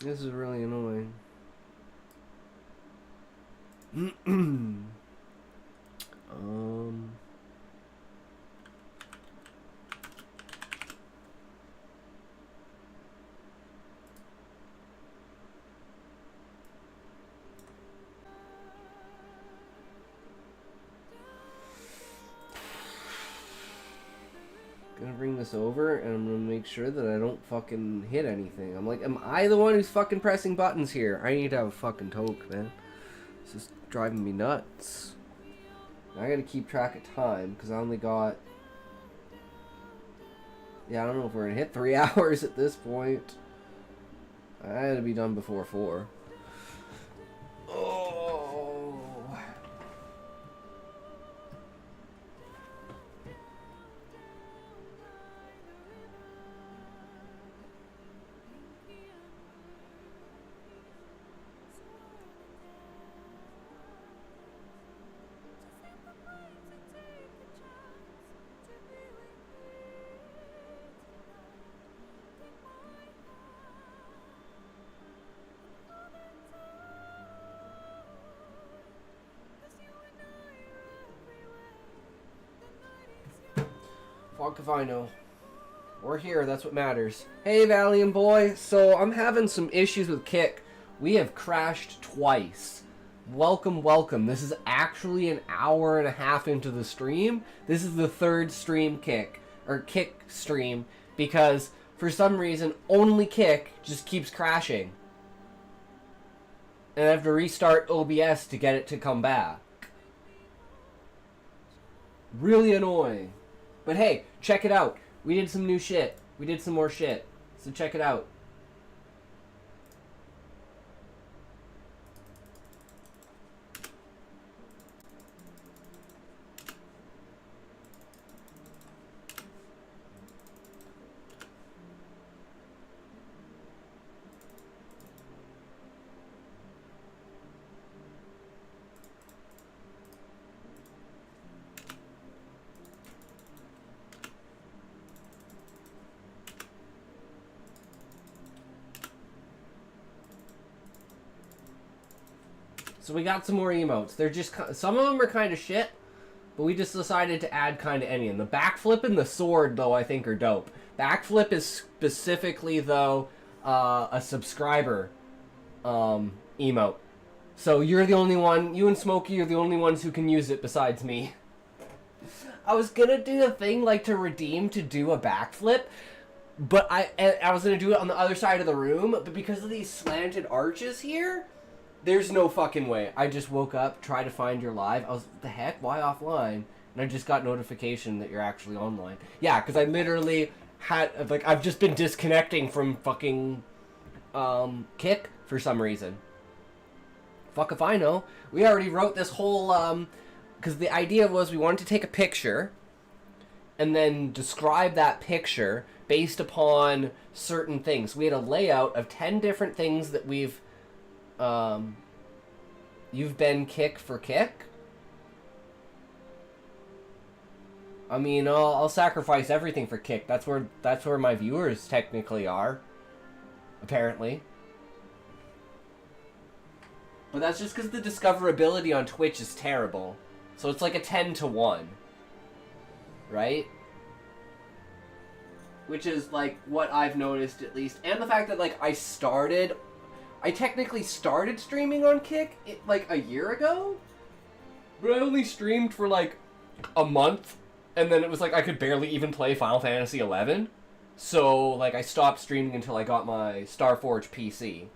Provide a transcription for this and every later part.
This is really annoying. Gonna bring this over and I'm gonna make sure that I don't fucking hit anything. I'm like, am I the one who's fucking pressing buttons here? I need to have a fucking toke, man. This is driving me nuts. I gotta keep track of time because I only got... Yeah, I don't know if we're gonna hit 3 hours at this point. I had to be done before 4. Oh. Fuck if I know. We're here, that's what matters. Hey, Valiant boy. So, I'm having some issues with Kick. We have crashed twice. Welcome, welcome. This is actually an hour and a half into the stream. This is the third stream Kick stream, because for some reason, only Kick just keeps crashing. And I have to restart OBS to get it to come back. Really annoying. But hey, check it out. We did some new shit. We did some more shit. So check it out. So we got some more emotes. They're just... Some of them are kind of shit, but we just decided to add kind of any. And the backflip and the sword, though, I think are dope. Backflip is specifically, though, a subscriber emote. So you're the only one... You and Smokey are the only ones who can use it besides me. I was gonna do a thing, like, to redeem to do a backflip, but I was gonna do it on the other side of the room, but because of these slanted arches here... There's no fucking way. I just woke up, tried to find your live. I was, what the heck? Why offline? And I just got notification that you're actually online. Yeah, because I literally had, like, I've just been disconnecting from fucking, Kick for some reason. Fuck if I know. We already wrote this whole, because the idea was we wanted to take a picture and then describe that picture based upon certain things. We had a layout of 10 different things that we've... You've been Kick for Kick? I mean, I'll sacrifice everything for Kick. That's where my viewers technically are. Apparently. But that's just because the discoverability on Twitch is terrible. So it's like a 10-to-1. Right? Which is, like, what I've noticed, at least. And the fact that, like, I technically started streaming on Kick, like, a year ago? But I only streamed for, like, a month. And then it was like I could barely even play Final Fantasy XI. So, like, I stopped streaming until I got my Starforge PC.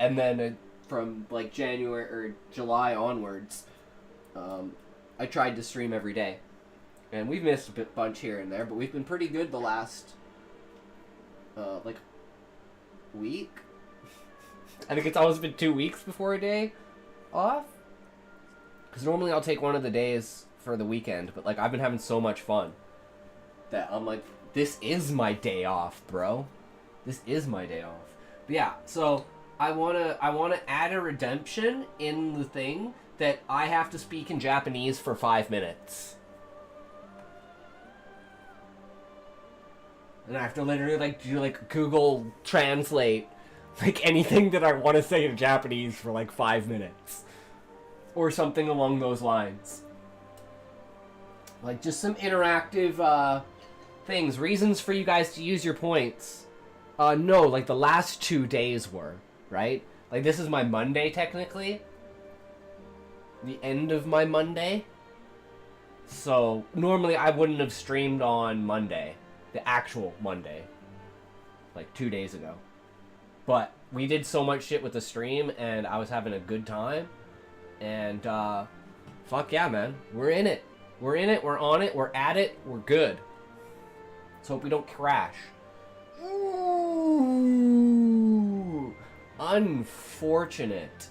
And then from, like, January or July onwards, I tried to stream every day. And we've missed a bunch here and there, but we've been pretty good the last, like, week. I think it's always been 2 weeks before a day off. Because normally I'll take one of the days for the weekend, but, like, I've been having so much fun that I'm like, this is my day off, bro. This is my day off. But yeah, so I wanna add a redemption in the thing that I have to speak in Japanese for 5 minutes. And I have to literally, like, do, like, Google Translate, like, anything that I want to say in Japanese for, like, 5 minutes. Or something along those lines. Like, just some interactive, things. Reasons for you guys to use your points. No, like, the last 2 days were, right? Like, this is my Monday, technically. The end of my Monday. So, normally I wouldn't have streamed on Monday. The actual Monday. Like, 2 days ago. But, we did so much shit with the stream, and I was having a good time. And, fuck yeah, man. We're in it. We're in it, we're on it, we're at it, we're good. Let's hope we don't crash. Ooh. Unfortunate.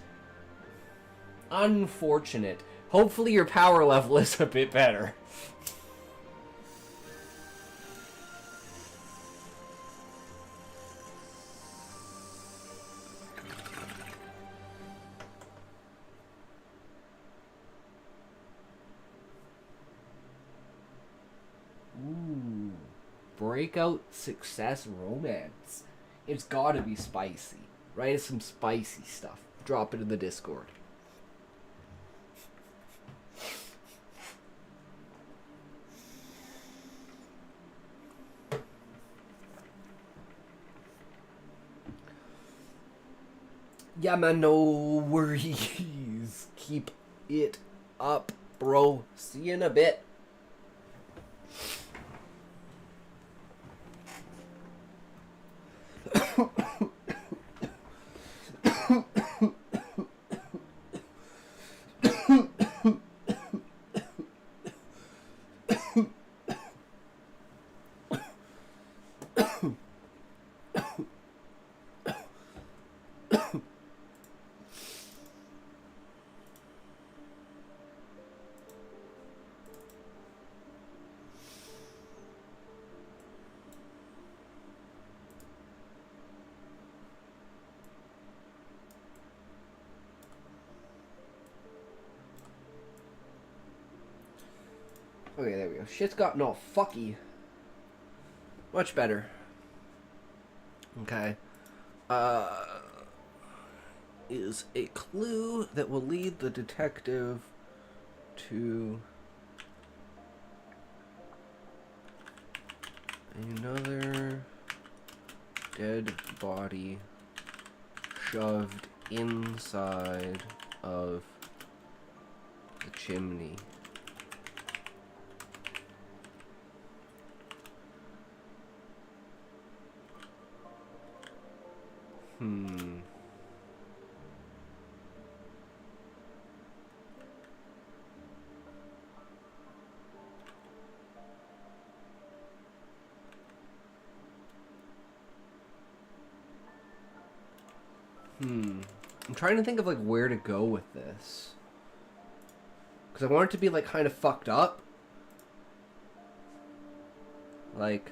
Unfortunate. Hopefully your power level is a bit better. Ooh. Breakout success romance. It's gotta be spicy. Right? It's some spicy stuff. Drop it in the Discord. Yeah, man, no worries. Keep it up, bro. See you in a bit. Okay, there we go. Shit's gotten all fucky. Much better. Okay. Is a clue that will lead the detective to another dead body shoved inside of the chimney. I'm trying to think of, like, where to go with this. Because I want it to be, like, kind of fucked up. Like,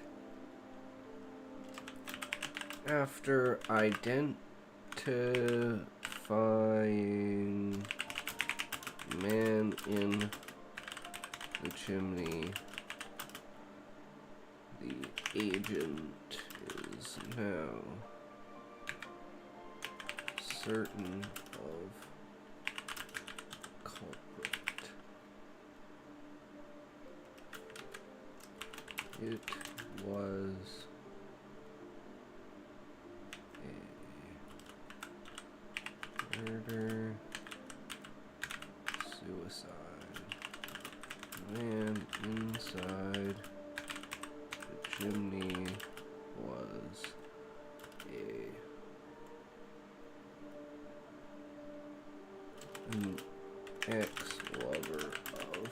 after identifying man in the chimney, the agent is now certain of culprit. It was a murder, suicide. Man inside the chimney was an ex-lover of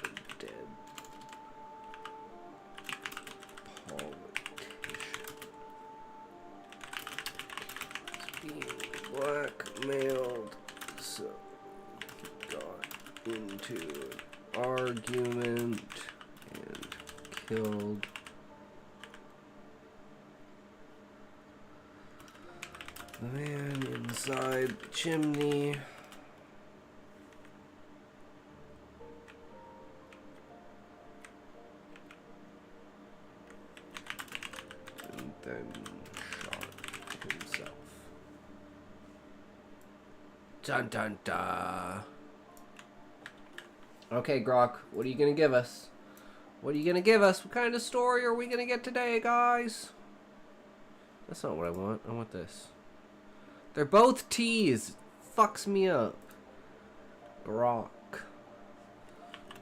the dead politician. He's being blackmailed, so he got into an argument and killed the man inside the chimney. than Sharp himself. Dun dun dun. Okay, Grok, what are you gonna give us? What are you gonna give us? What kind of story are we gonna get today, guys? That's not what I want. I want this. They're both T's. Fucks me up. Grok.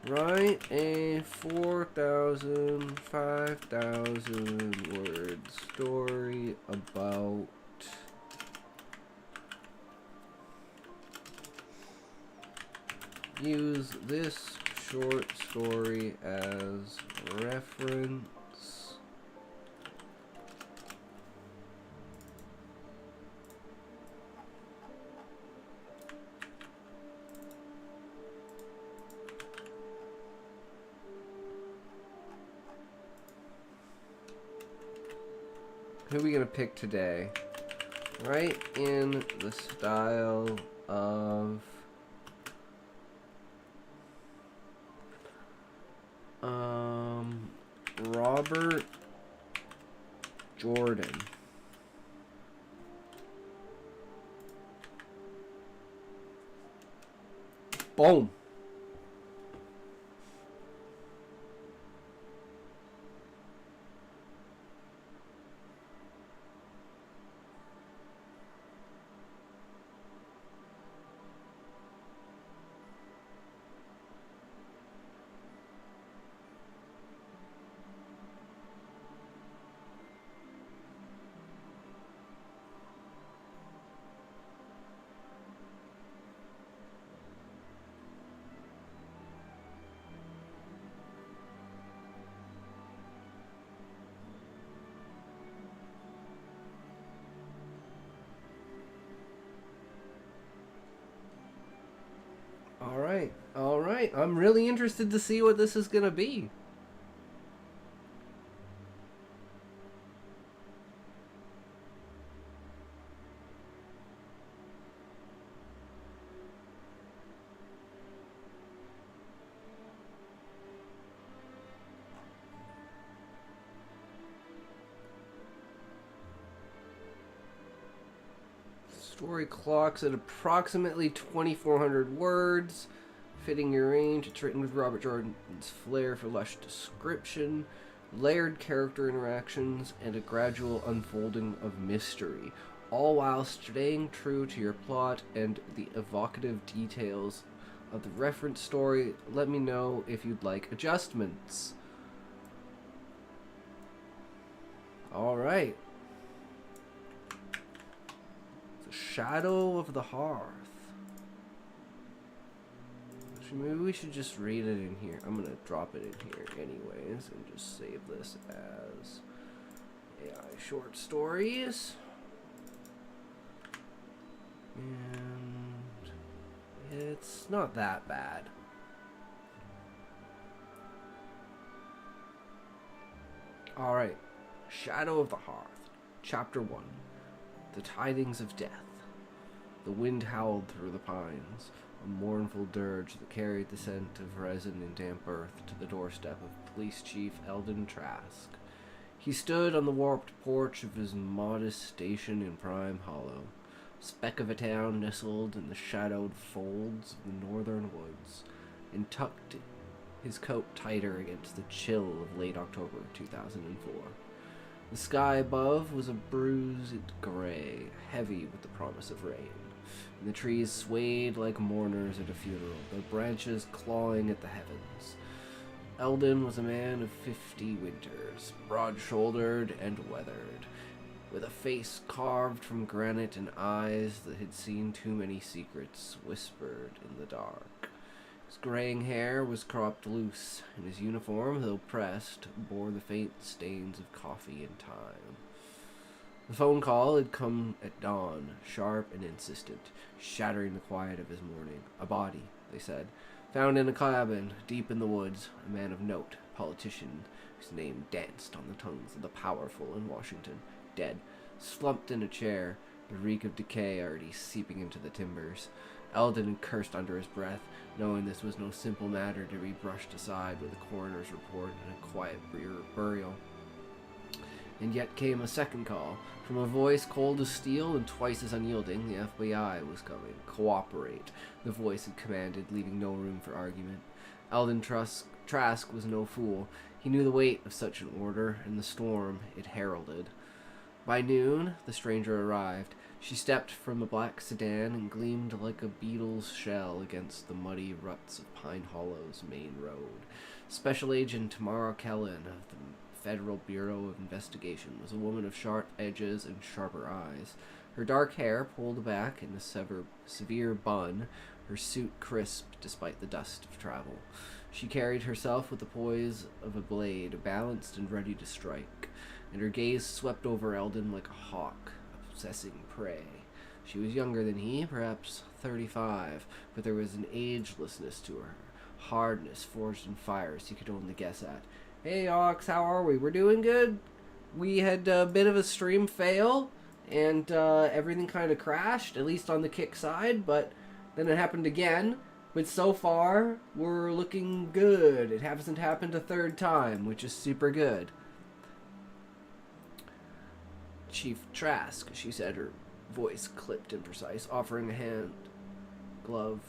Write a 4,000, 5,000 word story about use this short story as reference. Who are we gonna pick today? Right in the style of Robert Jordan. Boom. All right. I'm really interested to see what this is gonna be. Story clocks at approximately 2,400 words. Fitting your range, it's written with Robert Jordan's flair for lush description, layered character interactions, and a gradual unfolding of mystery, all while staying true to your plot and the evocative details of the reference story. Let me know if you'd like adjustments. Alright. The Shadow of the Hearth. Maybe we should just read it in here. I'm gonna drop it in here anyways and just save this as AI short stories. And it's not that bad. Alright. Shadow of the Hearth. Chapter 1. The Tidings of Death. The wind howled through the pines. A mournful dirge that carried the scent of resin and damp earth to the doorstep of Police Chief Eldon Trask. He stood on the warped porch of his modest station in Prime Hollow, a speck of a town nestled in the shadowed folds of the northern woods, and tucked his coat tighter against the chill of late October 2004. The sky above was a bruised gray, heavy with the promise of rain. And the trees swayed like mourners at a funeral, their branches clawing at the heavens. Eldon was a man of 50 winters, broad-shouldered and weathered, with a face carved from granite and eyes that had seen too many secrets whispered in the dark. His graying hair was cropped loose, and his uniform, though pressed, bore the faint stains of coffee and time. The phone call had come at dawn, sharp and insistent, shattering the quiet of his morning. A body, they said, found in a cabin deep in the woods, a man of note, politician, whose name danced on the tongues of the powerful in Washington, dead, slumped in a chair, the reek of decay already seeping into the timbers. Eldon cursed under his breath, knowing this was no simple matter to be brushed aside with a coroner's report and a quiet burial. And yet came a second call. From a voice cold as steel and twice as unyielding, the FBI was coming. Cooperate, the voice had commanded, leaving no room for argument. Eldon Trask was no fool. He knew the weight of such an order and the storm it heralded. By noon, the stranger arrived. She stepped from a black sedan and gleamed like a beetle's shell against the muddy ruts of Pine Hollow's main road. Special Agent Tamara Kellen of the Federal Bureau of Investigation was a woman of sharp edges and sharper eyes. Her dark hair pulled back in a severe bun, her suit crisp despite the dust of travel. She carried herself with the poise of a blade, balanced and ready to strike, and her gaze swept over Eldon like a hawk, obsessing prey. She was younger than he, perhaps 35, but there was an agelessness to her, hardness forged in fires he could only guess at. Hey, Ox, how are we? We're doing good. We had a bit of a stream fail, and everything kind of crashed, at least on the kick side, but then it happened again. But so far, we're looking good. It hasn't happened a third time, which is super good. Chief Trask, she said, her voice clipped and precise, offering a hand glove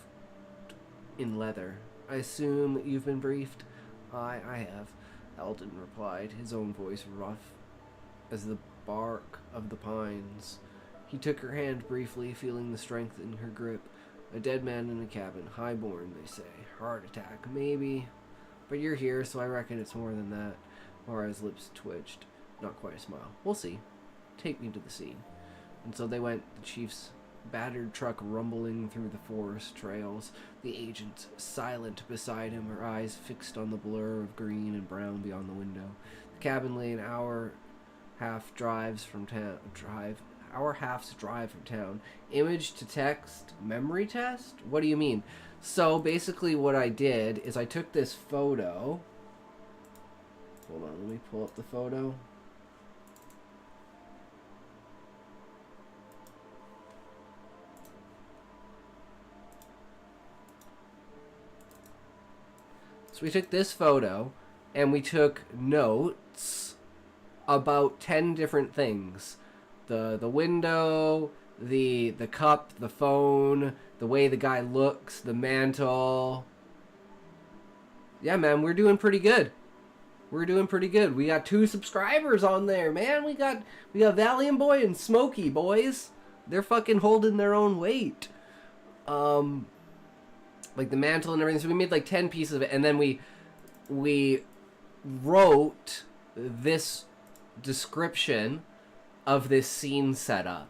in leather. I assume you've been briefed? I have, Eldon replied, his own voice rough as the bark of the pines. He took her hand briefly, feeling the strength in her grip. A dead man in a cabin, highborn, they say. Heart attack, maybe. But you're here, so I reckon it's more than that. Mara's lips twitched. Not quite a smile. We'll see. Take me to the scene. And so they went, the chief's battered truck rumbling through the forest trails, the agent silent beside him, her eyes fixed on the blur of green and brown beyond the window. The cabin lay an hour-half's drive from town. Image to text memory test? What do you mean? So basically what I did is I took this photo. Hold on, let me pull up the photo. So we took this photo and we took notes about 10 different things. The window, the cup, the phone, the way the guy looks, the mantle. Yeah, man, we're doing pretty good. We're doing pretty good. We got 2 subscribers on there, man. We got Valiant Boy and Smokey, boys. They're fucking holding their own weight. Like the mantle and everything. So we made like 10 pieces of it, and then we wrote this description of this scene setup,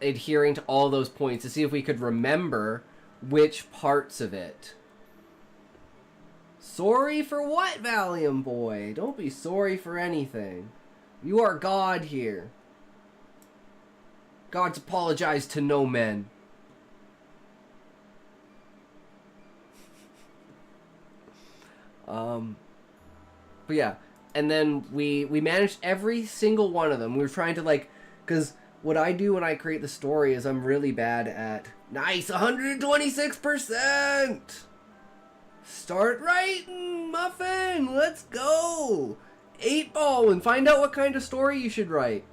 adhering to all those points to see if we could remember which parts of it. Sorry for what, Valiant Boy? Don't be sorry for anything. You are God here. Gods apologize to no men. But yeah, and then we managed every single one of them. We were trying to, like, because what I do when I create the story is I'm really bad at, nice, 126%! Start writing, Muffin, let's go! 8-ball, and find out what kind of story you should write.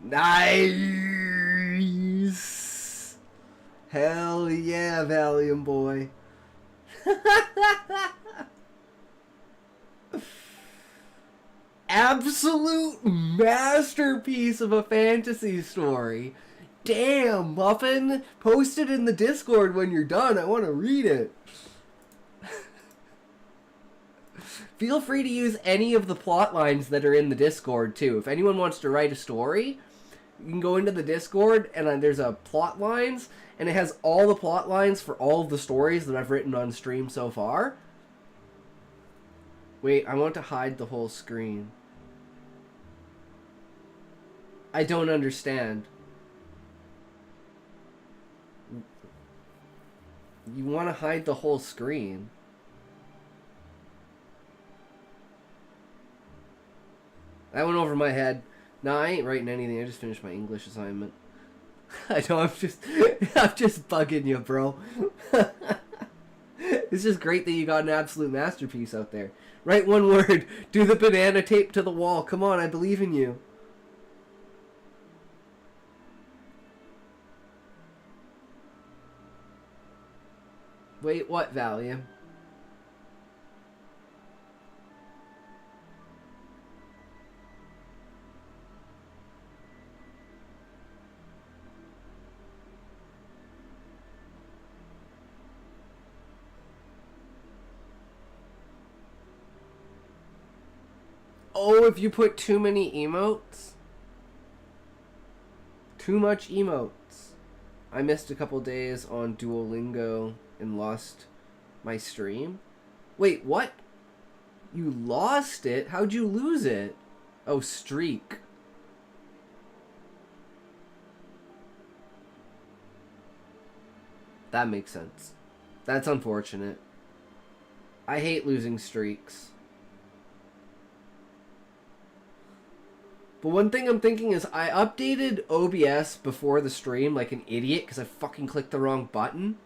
Nice! Hell yeah, Valiant Boy. Absolute masterpiece of a fantasy story. Damn, Muffin. Post it in the Discord when you're done. I want to read it. Feel free to use any of the plot lines that are in the Discord, too. If anyone wants to write a story, you can go into the Discord, and there's a plot lines, and it has all the plot lines for all of the stories that I've written on stream so far. Wait, I want to hide the whole screen. I don't understand. You want to hide the whole screen. That went over my head. Nah, I ain't writing anything. I just finished my English assignment. I know, I'm just bugging you, bro. It's just great that you got an absolute masterpiece out there. Write one word. Do the banana tape to the wall. Come on, I believe in you. Wait, what, Valium? Oh, if you put too many emotes? Too much emotes. I missed a couple days on Duolingo and lost my stream. Wait, what? You lost it? How'd you lose it? Oh, streak. That makes sense. That's unfortunate. I hate losing streaks. But one thing I'm thinking is I updated OBS before the stream like an idiot because I fucking clicked the wrong button.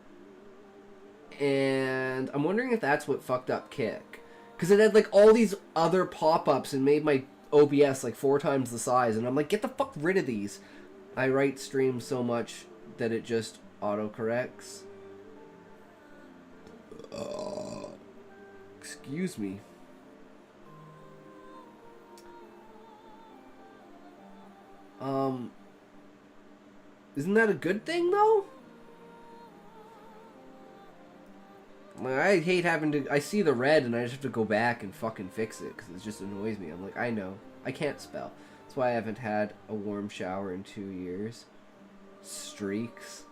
And I'm wondering if that's what fucked up Kick. Because it had like all these other pop-ups and made my OBS like 4 times the size. And I'm like, get the fuck rid of these. I write streams so much that it just autocorrects. Excuse me. Isn't that a good thing, though? Like, I hate having to... I see the red, and I just have to go back and fucking fix it, because it just annoys me. I'm like, I know. I can't spell. That's why I haven't had a warm shower in 2 years. Streaks.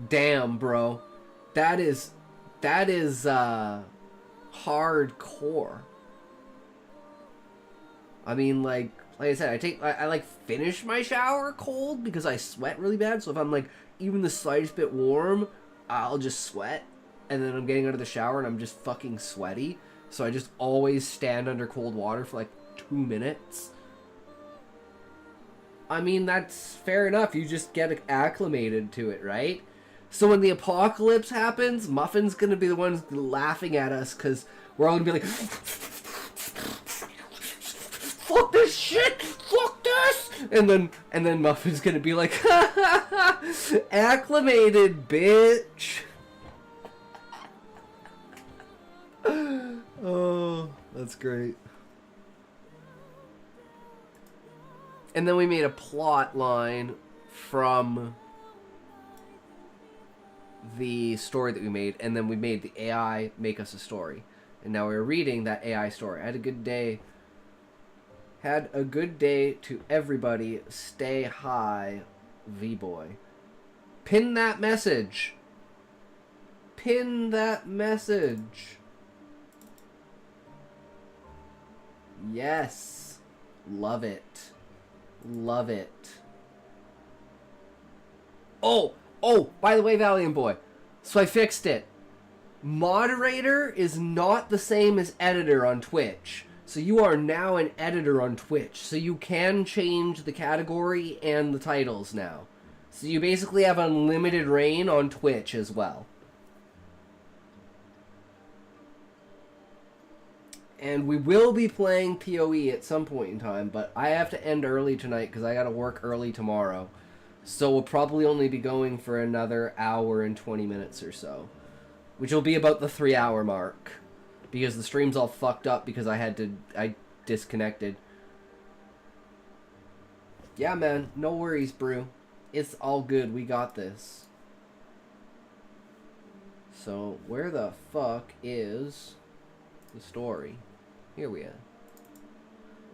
Damn, bro. That is hardcore. I mean, like I said, I like finish my shower cold because I sweat really bad. So if I'm like even the slightest bit warm, I'll just sweat, and then I'm getting out of the shower and I'm just fucking sweaty. So I just always stand under cold water for like 2 minutes. I mean, that's fair enough. You just get acclimated to it, right? So when the apocalypse happens, Muffin's gonna be the ones laughing at us because we're all gonna be like, fuck this shit! Fuck this! And then Muffin's gonna be like, acclimated, bitch! Oh, that's great. And then we made a plot line from the story that we made, and then we made the AI make us a story. And now we're reading that AI story. I had a good day. Had a good day to everybody. Stay high, V-Boy. Pin that message. Pin that message. Yes. Love it. Love it. Oh, by the way, Valiant Boy. So I fixed it. Moderator is not the same as editor on Twitch. So you are now an editor on Twitch. So you can change the category and the titles now. So you basically have unlimited reign on Twitch as well. And we will be playing PoE at some point in time, but I have to end early tonight because I gotta work early tomorrow. So we'll probably only be going for another hour and 20 minutes or so. Which will be about the 3-hour mark. Because the stream's all fucked up because I disconnected. Yeah, man. No worries, Brew. It's all good. We got this. So, where the fuck is the story? Here we are.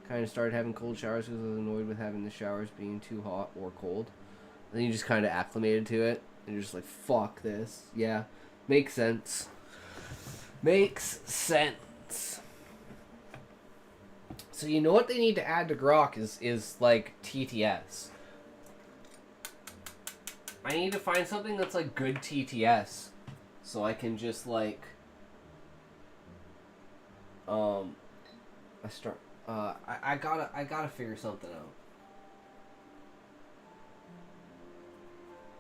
Kind of started having cold showers because I was annoyed with having the showers being too hot or cold. And then you just kind of acclimated to it. And you're just like, fuck this. Yeah. Makes sense. Makes sense. So you know what they need to add to Grok is like TTS. I need to find something that's like good TTS. So I can just like I gotta figure something out.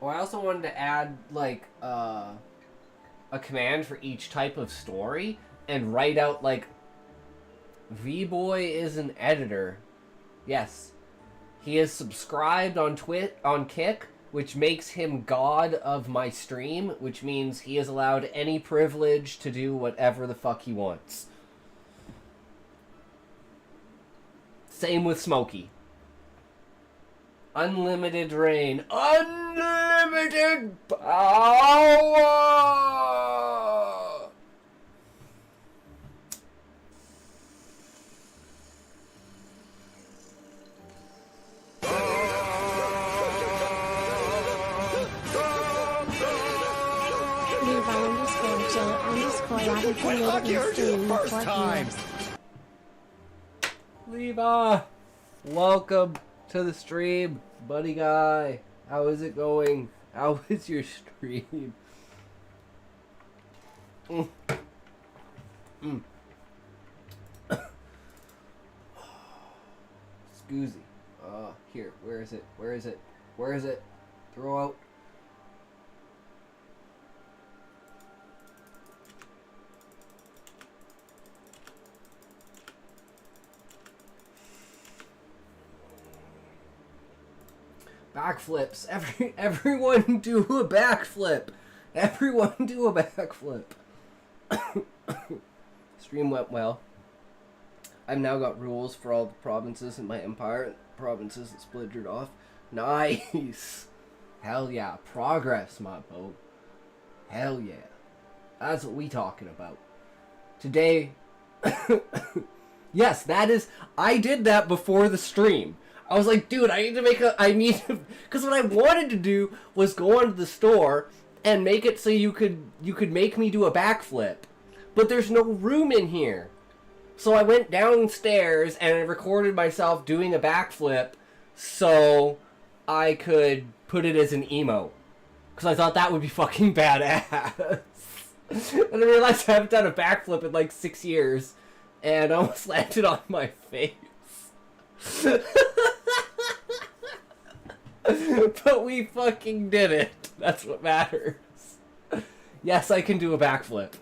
Oh, I also wanted to add like a a command for each type of story and write out, like, V-Boy is an editor. Yes. He is subscribed on Kick, which makes him god of my stream, which means he is allowed any privilege to do whatever the fuck he wants. Same with Smokey. Unlimited reign. Unlimited power! Levi, welcome to the stream, buddy guy. How is it going? How is your stream? Scoozy. Here, where is it? Where is it? Where is it? Throw out. Backflips. Everyone do a backflip. Everyone do a backflip. Stream went well. I've now got rules for all the provinces in my empire. Provinces that splintered off. Nice. Hell yeah. Progress, my boat. Hell yeah. That's what we talking about. Today. Yes, that is. I did that before the stream. I was like, dude, because what I wanted to do was go onto the store and make it so you could make me do a backflip. But there's no room in here. So I went downstairs and I recorded myself doing a backflip so I could put it as an emote. Because I thought that would be fucking badass. And I realized I haven't done a backflip in like 6 years. And I almost landed on my face. But we fucking did it. That's what matters. Yes, I can do a backflip.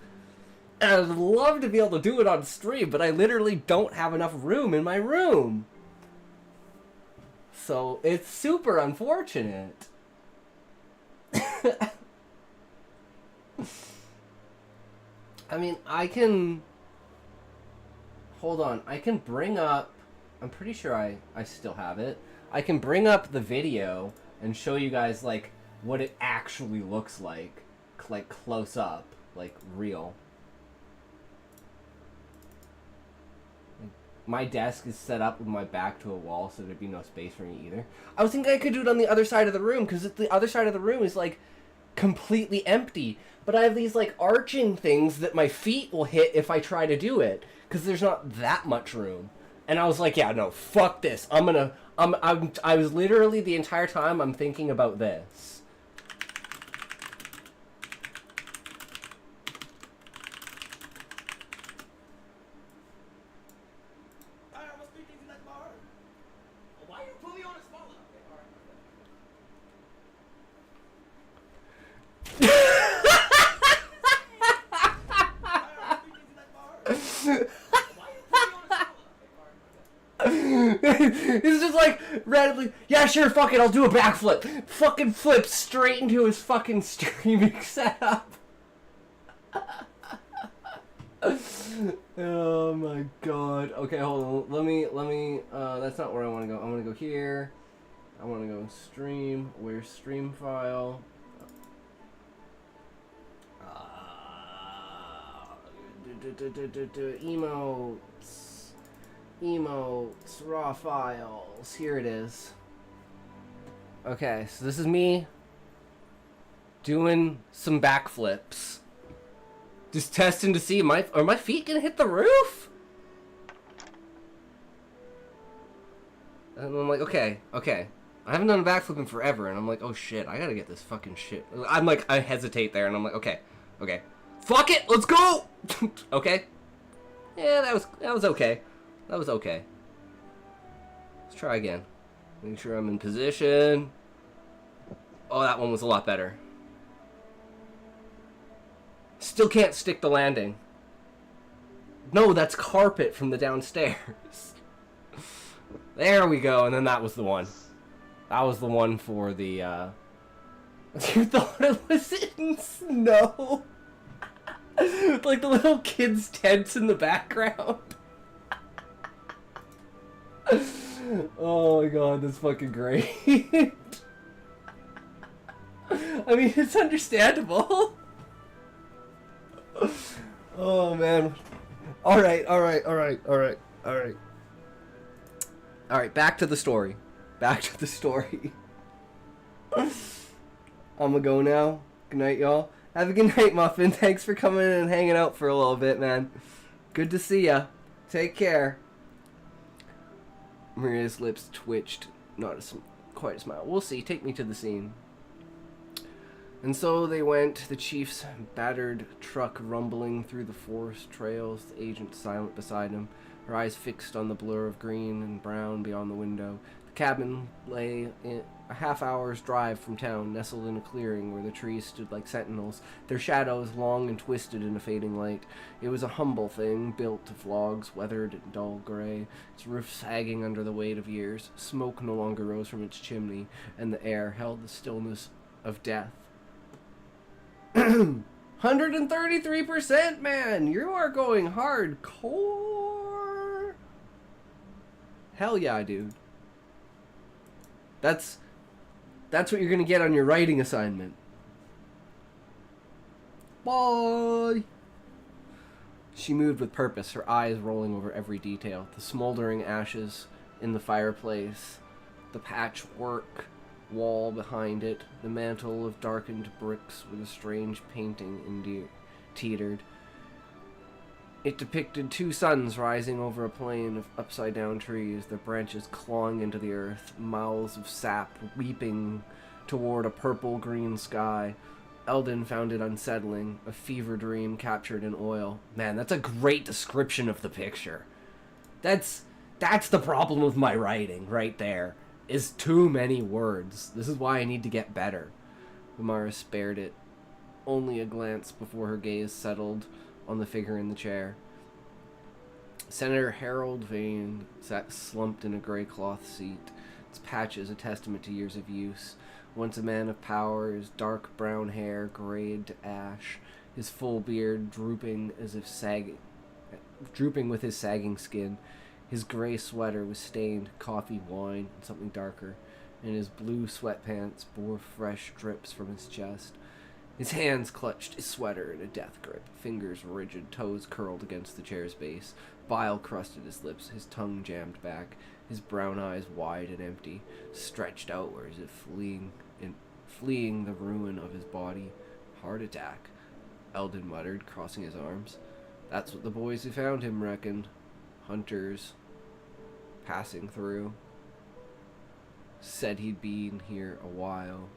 And I'd love to be able to do it on stream, but I literally don't have enough room in my room. So it's super unfortunate. I mean, I can... Hold on. I can bring up... I'm pretty sure I still have it. I can bring up the video and show you guys, like, what it actually looks like close up, like, real. My desk is set up with my back to a wall, so there'd be no space for me either. I was thinking I could do it on the other side of the room, because the other side of the room is, like, completely empty. But I have these, like, arching things that my feet will hit if I try to do it, because there's not that much room. And I was like, yeah, no, fuck this. I was literally the entire time I'm thinking about this. Why you put me on a spot? He's just like randomly, yeah, sure, fuck it, I'll do a backflip. Fucking flip straight into his fucking streaming setup. Oh my god. Okay, hold on. Let me. That's not where I want to go. I want to go here. I want to go stream. Where's stream file? Emotes, raw files. Here it is. Okay, so this is me doing some backflips. Just testing to see, are my feet gonna hit the roof? And I'm like, okay. I haven't done a backflip in forever, and I'm like, oh shit, I gotta get this fucking shit. I'm like, I hesitate there, and I'm like, okay. Fuck it, let's go! Okay. Yeah, that was okay. That was okay. Let's try again. Make sure I'm in position. Oh, that one was a lot better. Still can't stick the landing. No, that's carpet from the downstairs. There we go, and then that was the one. That was the one for the, You thought it was in snow? Like the little kids' tents in the background. Oh my god, that's fucking great. I mean, it's understandable. Oh man. Alright, back to the story. I'm gonna go now. Good night, y'all. Have a good night, Muffin. Thanks for coming in and hanging out for a little bit, man. Good to see ya. Take care. Maria's lips twitched. Not quite a smile. We'll see. Take me to the scene. And so they went, the chief's battered truck rumbling through the forest trails, the agent silent beside him, her eyes fixed on the blur of green and brown beyond the window. The cabin lay in a half-hour's drive from town, nestled in a clearing where the trees stood like sentinels, their shadows long and twisted in a fading light. It was a humble thing, built of logs, weathered and dull gray, its roof sagging under the weight of years. Smoke no longer rose from its chimney, and the air held the stillness of death. 133%, man! You are going hardcore! Hell yeah, dude. That's what you're gonna get on your writing assignment. Bye! She moved with purpose, her eyes rolling over every detail. The smoldering ashes in the fireplace, the patchwork wall behind it, the mantle of darkened bricks with a strange painting teetered. It depicted two suns rising over a plain of upside-down trees, their branches clawing into the earth, mouths of sap weeping toward a purple-green sky. Eldon found it unsettling, a fever dream captured in oil. Man, that's a great description of the picture. That's the problem with my writing, right there. Is too many words. This is why I need to get better. Amara spared it. Only a glance before her gaze settled on the figure in the chair. Senator Harold Vane sat slumped in a gray cloth seat, its patches a testament to years of use. Once a man of power, his dark brown hair grayed to ash, his full beard drooping with his sagging skin. His gray sweater was stained coffee wine and something darker, and his blue sweatpants bore fresh drips from his chest. His hands clutched his sweater in a death grip, fingers rigid, toes curled against the chair's base. Bile crusted his lips, his tongue jammed back, his brown eyes wide and empty, stretched outward as if fleeing the ruin of his body. Heart attack, Eldon muttered, crossing his arms. That's what the boys who found him reckoned. Hunters passing through. Said he'd been here a while.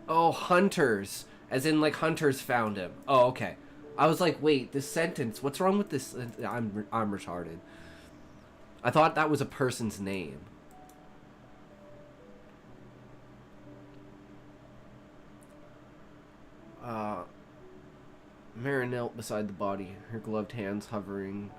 Oh, hunters. As in, like, hunters found him. Oh, okay. I was like, wait, this sentence, what's wrong with this? I'm retarded. I thought that was a person's name. Mara knelt beside the body, her gloved hands hovering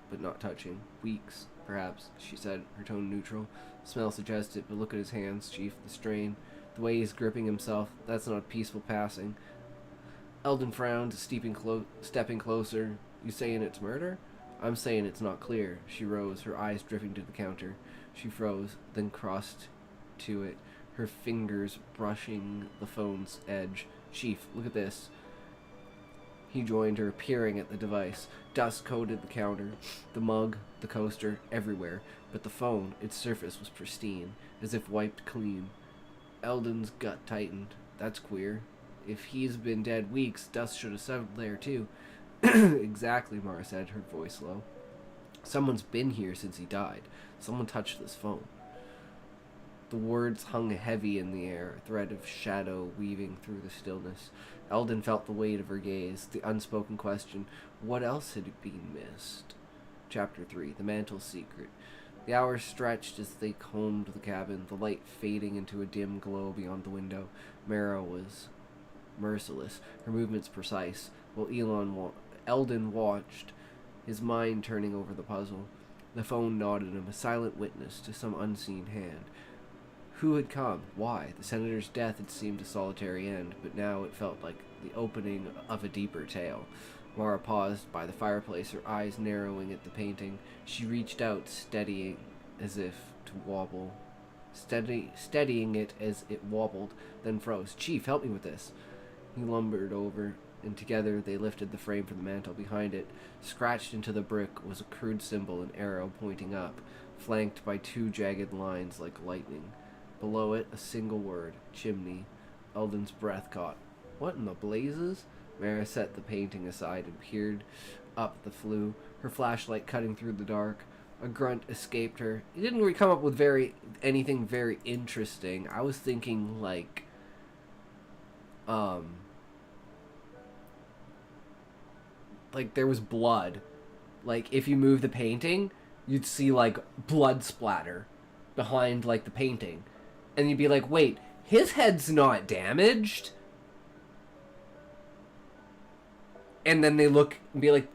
but not touching. Weeks, perhaps, she said, her tone neutral. Smell suggested, but look at his hands, Chief, the strain. The way he's gripping himself, that's not peaceful passing. Eldon frowned, stepping closer. You saying it's murder? I'm saying it's not clear. She rose, her eyes drifting to the counter. She froze, then crossed to it, her fingers brushing the phone's edge. Chief, look at this. He joined her, peering at the device. Dust coated the counter, the mug, the coaster, everywhere. But the phone, its surface was pristine, as if wiped clean. Eldon's gut tightened. That's queer. If he's been dead weeks, dust should have settled there too. Exactly, Mara said, her voice low. Someone's been here since he died. Someone touched this phone. The words hung heavy in the air, a thread of shadow weaving through the stillness. Eldon felt the weight of her gaze, the unspoken question, what else had been missed? Chapter 3, The Mantle's Secret. The hours stretched as they combed the cabin, the light fading into a dim glow beyond the window. Mara was merciless, her movements precise, while Eldon watched, his mind turning over the puzzle. The phone nodded him, a silent witness to some unseen hand. Who had come? Why? The senator's death had seemed a solitary end, but now it felt like the opening of a deeper tale. Mara paused by the fireplace, her eyes narrowing at the painting. She reached out, steadying it as it wobbled, then froze. Chief, help me with this. He lumbered over, and together they lifted the frame from the mantel. Behind it, scratched into the brick, was a crude symbol, an arrow pointing up, flanked by two jagged lines like lightning. Below it, a single word, chimney. Eldon's breath caught. What in the blazes? Mara set the painting aside and peered up the flue, her flashlight cutting through the dark. A grunt escaped her. It didn't really come up with anything very interesting. I was thinking like there was blood. Like if you move the painting, you'd see like blood splatter behind like the painting. And you'd be like, wait, his head's not damaged? And then they look and be like,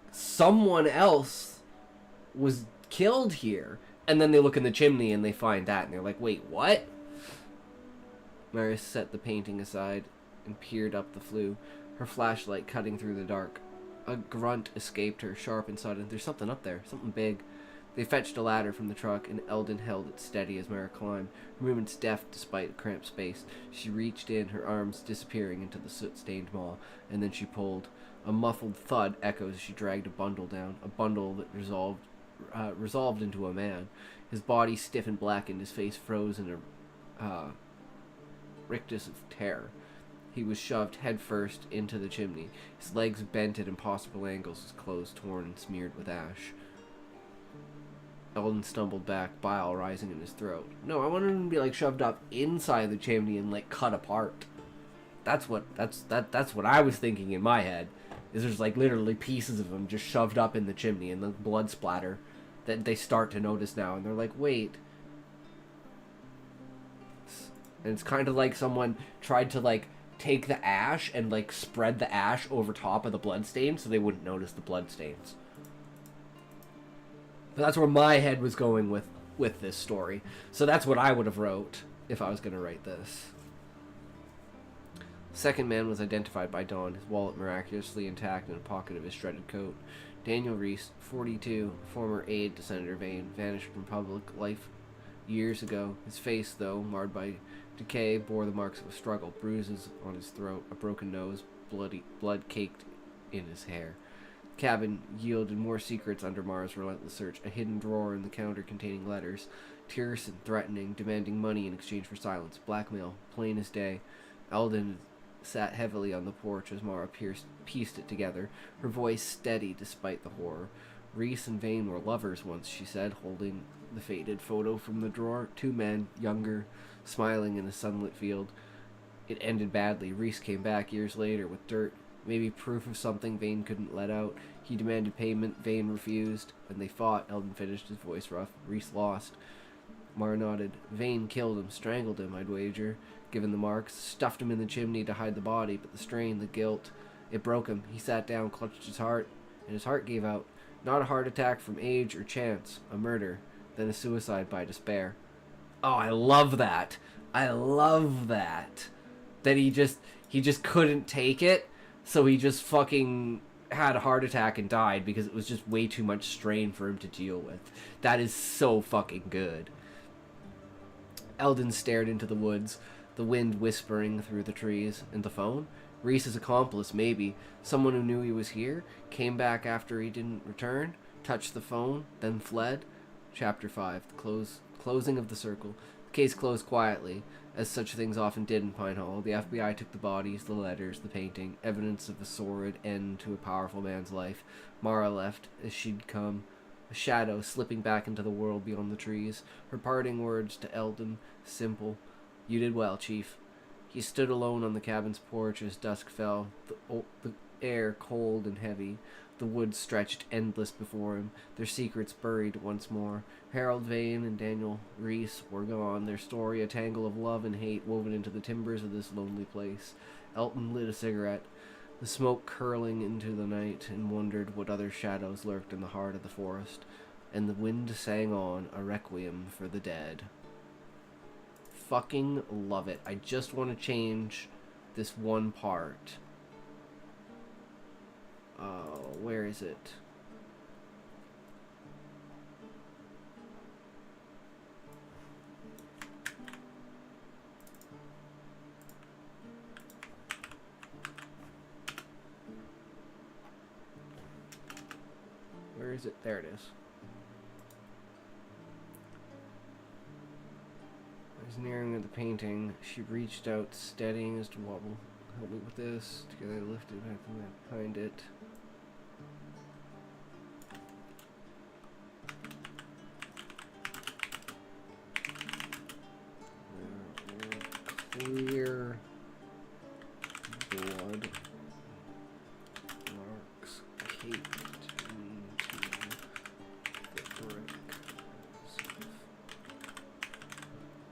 someone else was killed here. And then they look in the chimney and they find that. And they're like, wait, what? Maris set the painting aside and peered up the flue, her flashlight cutting through the dark. A grunt escaped her, sharp and sudden. There's something up there, something big. They fetched a ladder from the truck, and Eldon held it steady as Mara climbed, her movements deft despite cramped space. She reached in, her arms disappearing into the soot-stained maw, and then she pulled. A muffled thud echoed as she dragged a bundle down, a bundle that resolved into a man. His body stiff and blackened, his face froze in a rictus of terror. He was shoved headfirst into the chimney, his legs bent at impossible angles, his clothes torn and smeared with ash. Eldon stumbled back, bile rising in his throat. No, I wanted him to be like shoved up inside the chimney and like cut apart. That's what I was thinking in my head. Is there's like literally pieces of him just shoved up in the chimney and the blood splatter that they start to notice now, and they're like, wait. And it's kind of like someone tried to like take the ash and like spread the ash over top of the blood stains so they wouldn't notice the blood stains. But that's where my head was going with this story. So that's what I would have wrote if I was going to write this. Second man was identified by dawn, his wallet miraculously intact in a pocket of his shredded coat. Daniel Reese, 42, former aide to Senator Vane, vanished from public life years ago. His face, though, marred by decay, bore the marks of a struggle, bruises on his throat, a broken nose, blood caked in his hair. The cabin yielded more secrets under Mara's relentless search, a hidden drawer in the counter containing letters, terse and threatening, demanding money in exchange for silence, blackmail, plain as day. Eldon sat heavily on the porch as Mara pieced it together, her voice steady despite the horror. Reese and Vane were lovers once, she said, holding the faded photo from the drawer. Two men, younger, smiling in a sunlit field. It ended badly. Reese came back years later with dirt, maybe proof of something Vane couldn't let out. He demanded payment, Vane refused, and they fought. Eldon finished, his voice rough. Reese lost. Mara nodded. Vane killed him, strangled him, I'd wager, given the marks, stuffed him in the chimney to hide the body, but the strain, the guilt, it broke him. He sat down, clutched his heart, and his heart gave out. Not a heart attack from age or chance, a murder, then a suicide by despair. Oh, I love that. I love that. That he just couldn't take it, so he just fucking had a heart attack and died because it was just way too much strain for him to deal with. That is so fucking good. Eldon stared into the woods, the wind whispering through the trees. And the phone? Reese's accomplice, maybe. Someone who knew he was here, came back after he didn't return, touched the phone, then fled. Chapter 5. The closing of the circle. The case closed quietly, as such things often did in Pine Hollow. The FBI took the bodies, the letters, the painting, evidence of a sordid end to a powerful man's life. Mara left as she'd come, a shadow slipping back into the world beyond the trees. Her parting words to Eldon, simple. You did well, Chief. He stood alone on the cabin's porch as dusk fell, the air cold and heavy. The woods stretched endless before him, their secrets buried once more. Harold Vane and Daniel Reese were gone, their story a tangle of love and hate woven into the timbers of this lonely place. Elton lit a cigarette, the smoke curling into the night, and wondered what other shadows lurked in the heart of the forest. And the wind sang on, a requiem for the dead. Fucking love it. I just want to change this one part. Where is it? Where is it? There it is. I was nearing the painting. She reached out, steadying as to wobble. Help me with this. Together I lifted back from behind it. Clear blood marks caked into the brick of someone.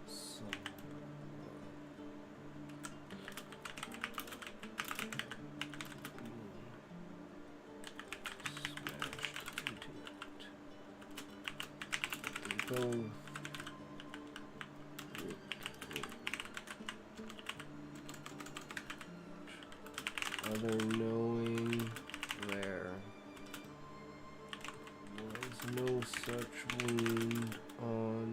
Smashed into it. They both other knowing there was no such wound on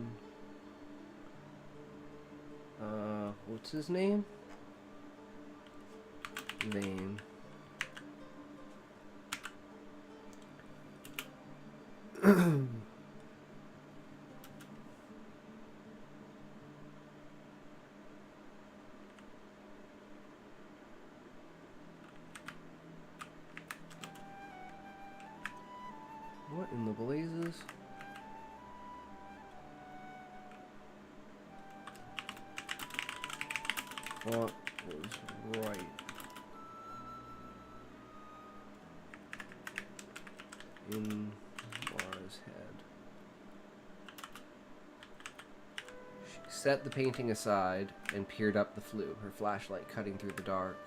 what's his name? Vane. What in the blazes? What was right? In Laura's head. She set the painting aside and peered up the flue, her flashlight cutting through the dark.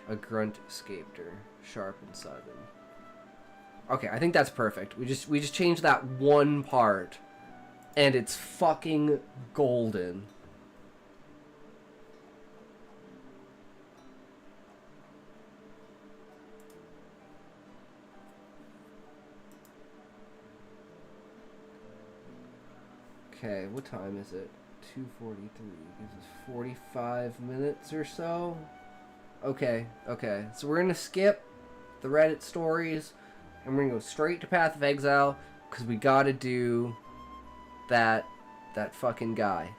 A grunt escaped her, sharp and sudden. Okay, I think that's perfect. We just changed that one part, and it's fucking golden. Okay, what time is it? 2:43. Gives us 45 minutes or so. Okay. So we're gonna skip the Reddit stories. And we're gonna go straight to Path of Exile, because we gotta do that fucking guy.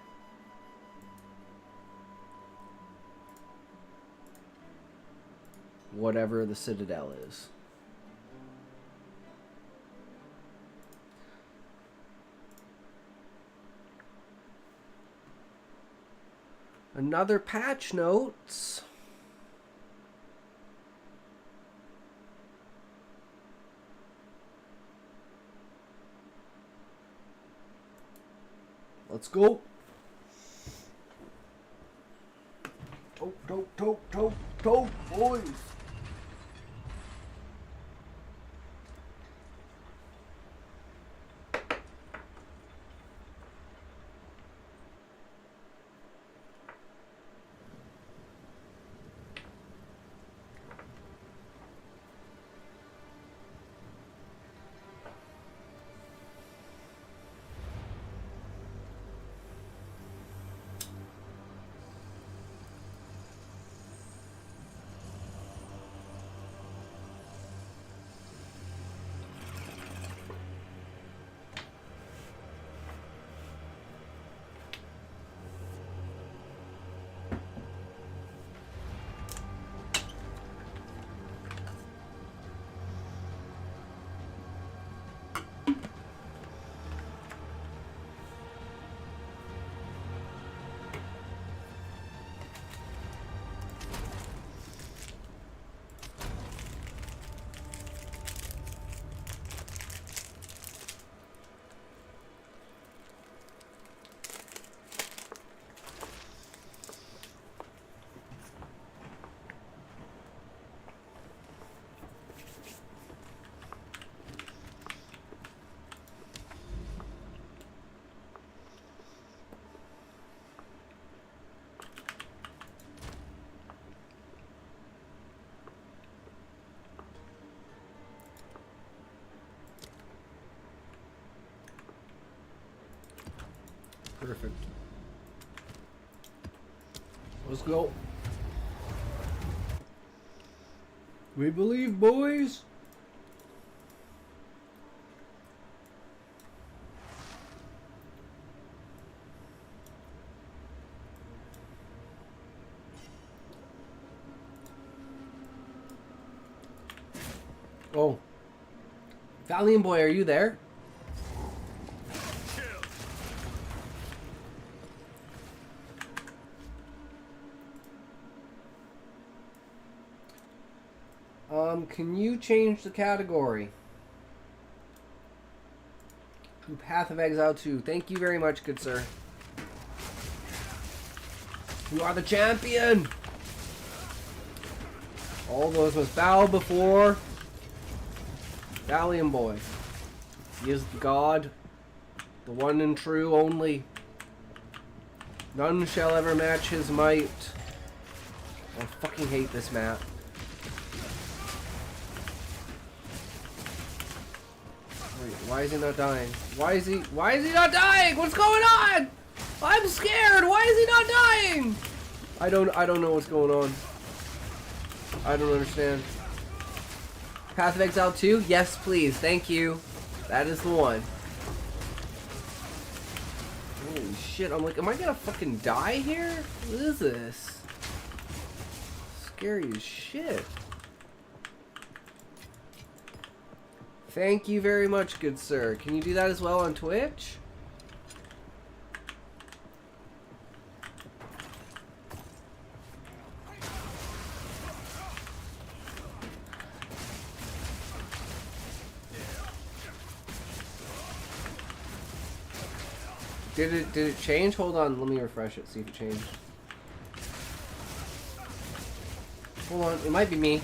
Whatever the Citadel is. Another patch notes. Let's go. Tote, boys. Perfect. Let's go. We believe, boys. Oh. Valiant boy, are you there? Can you change the category? To Path of Exile 2. Thank you very much, good sir. You are the champion! All those must bow before Valiant boy. He is the god, the one and true only. None shall ever match his might. I fucking hate this map. Wait, why is he not dying? Why is he not dying? What's going on? I'm scared. Why is he not dying? I don't know what's going on. I don't understand. Path of Exile 2? Yes, please. Thank you. That is the one. Holy shit. I'm like, am I gonna fucking die here? What is this? Scary as shit. Thank you very much, good sir. Can you do that as well on Twitch? Did it change? Hold on, let me refresh it, see if it changed. Hold on, it might be me.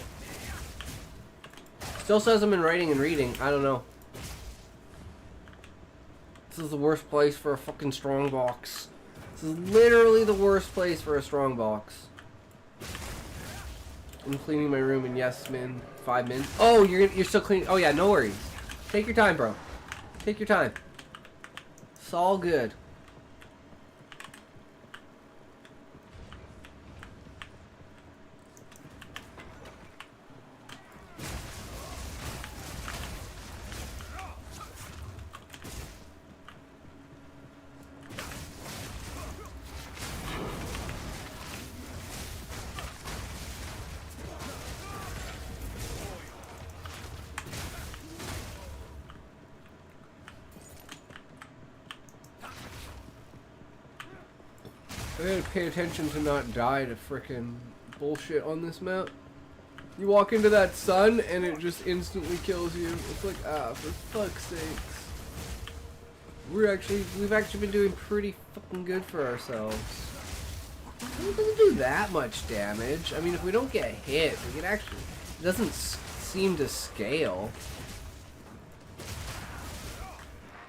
Still says I'm in writing and reading. I don't know. This is the worst place for a fucking strongbox. This is literally the worst place for a strongbox. I'm cleaning my room in yes, min. 5 minutes. Oh, you're still cleaning. Oh yeah, no worries. Take your time, bro. Take your time. It's all good. I gotta pay attention to not die to frickin' bullshit on this map. You walk into that sun and it just instantly kills you. It's like, ah, for fuck's sakes. We've actually been doing pretty fucking good for ourselves. It doesn't do that much damage. I mean, if we don't get hit, we can actually, it doesn't seem to scale.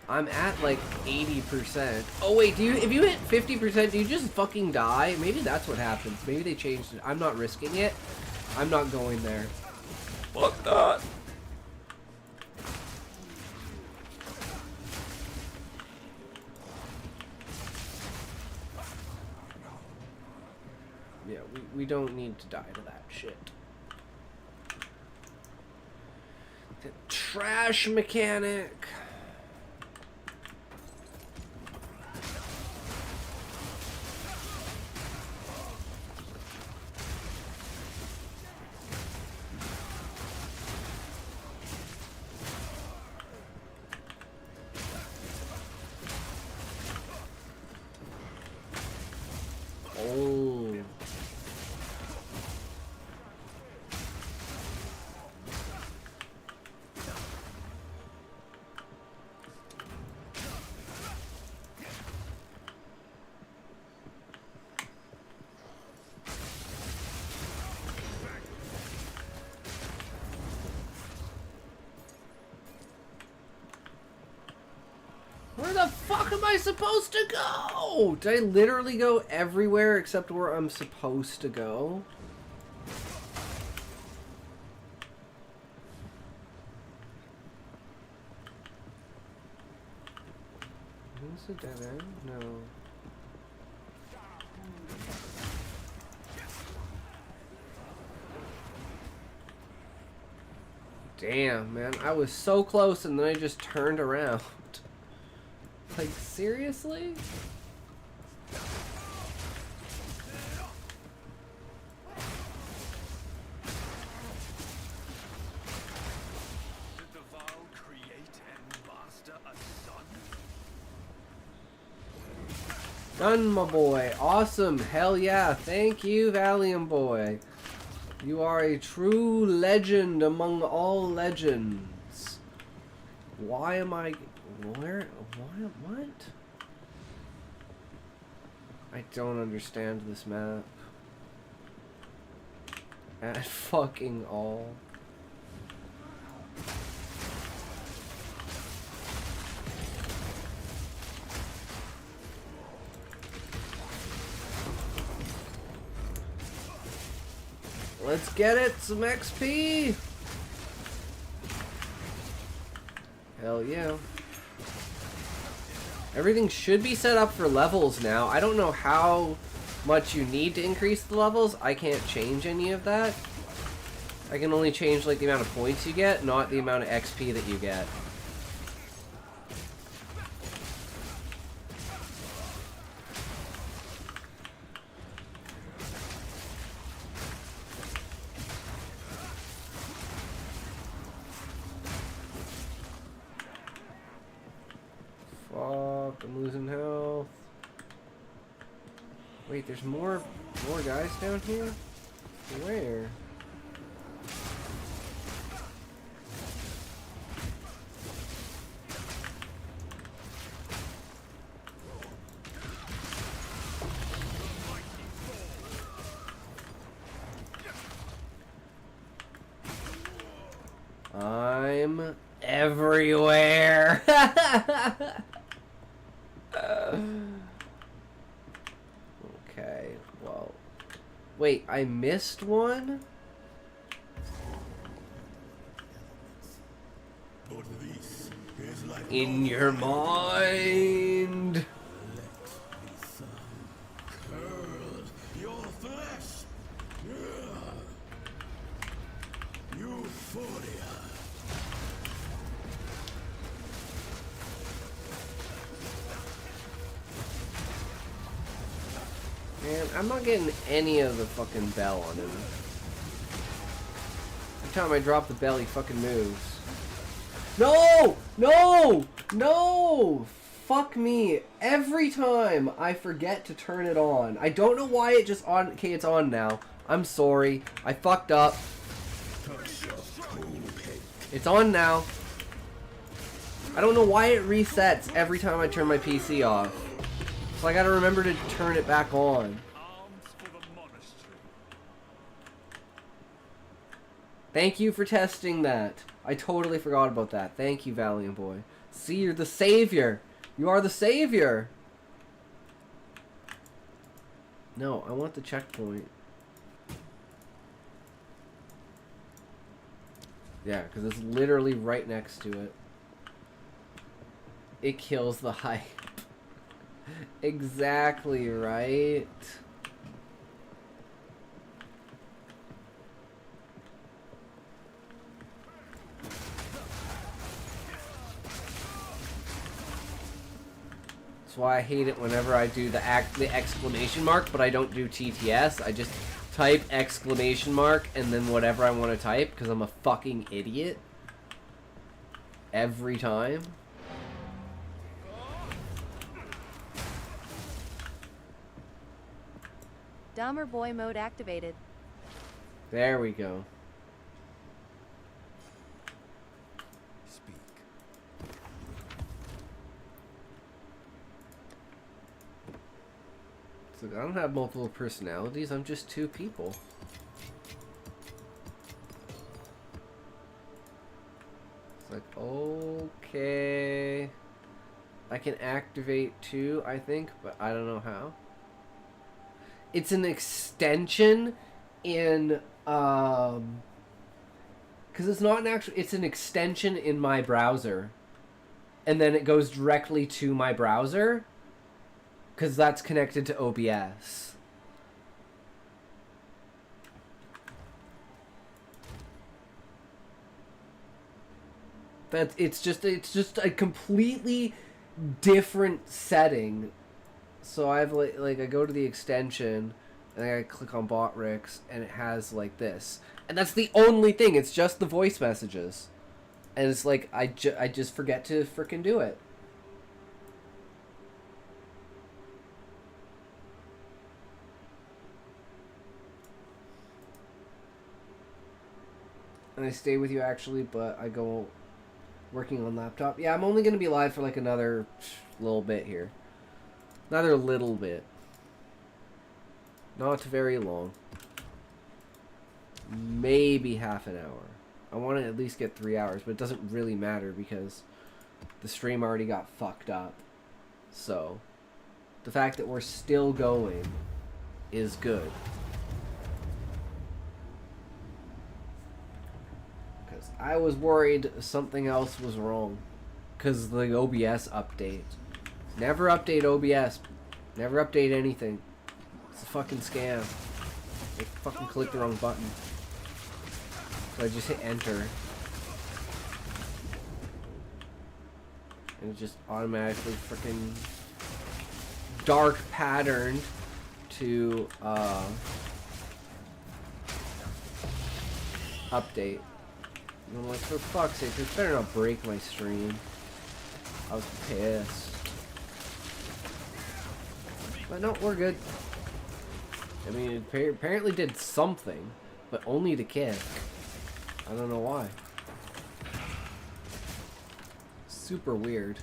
I'm at like 80%. Oh wait, if you hit 50%, do you just fucking die? Maybe that's what happens. Maybe they changed it. I'm not risking it. I'm not going there. Fuck that. Yeah, we don't need to die to that shit. The trash mechanic. Oh. Where the fuck am I supposed to go? Did I literally go everywhere except where I'm supposed to go? Is this a dead end? No. Damn, man. I was so close and then I just turned around. Like, seriously? Done, my boy. Awesome. Hell yeah. Thank you, Valiant boy. You are a true legend among all legends. Why am I... Where? What? I don't understand this map. At fucking all. Let's get it, some XP! Hell yeah. Everything should be set up for levels now. I don't know how much you need to increase the levels. I can't change any of that. I can only change like the amount of points you get, not the amount of XP that you get. I'm losing health. Wait, there's more guys down here? Where? I'm everywhere. Okay, well. Wait, I missed one? In your mind. Man, I'm not getting any of the fucking bell on him. Every time I drop the bell, he fucking moves. No! No! No! Fuck me. Every time I forget to turn it on. I don't know why it just on. Okay, it's on now. I'm sorry. I fucked up. It's on now. I don't know why it resets every time I turn my PC off. So I gotta remember to turn it back on. Thank you for testing that. I totally forgot about that. Thank you, Valiant boy. See, you're the savior. You are the savior. No, I want the checkpoint. Yeah, because it's literally right next to it. It kills the hype. Exactly right. That's why I hate it whenever I do the exclamation mark, but I don't do TTS. I just type exclamation mark and then whatever I want to type because I'm a fucking idiot. Every time. Dahmer boy mode activated. There we go. Speak. It's like, I don't have multiple personalities, I'm just two people. It's like, okay. I can activate two, I think, but I don't know how. It's an extension in, because it's not an actual, it's an extension in my browser. And then it goes directly to my browser. because that's connected to OBS. It's just a completely different setting. So I have like I go to the extension and I click on Botrix and it has like this, and that's the only thing. It's just the voice messages, and it's like I just forget to frickin' do it. And I stay with you actually, but I go working on laptop. Yeah, I'm only gonna be live for like another little bit here. Another little bit. Not very long. Maybe half an hour. I want to at least get 3 hours, but it doesn't really matter because the stream already got fucked up. So, the fact that we're still going is good. Because I was worried something else was wrong. Because the OBS update. Never update OBS. Never update anything. It's a fucking scam. I fucking clicked the wrong button. So I just hit enter. And it just automatically freaking dark patterned to update. And I'm like, for fuck's sake, this better not break my stream. I was pissed. But no, we're good. I mean, it apparently did something, but only to kick. I don't know why. Super weird.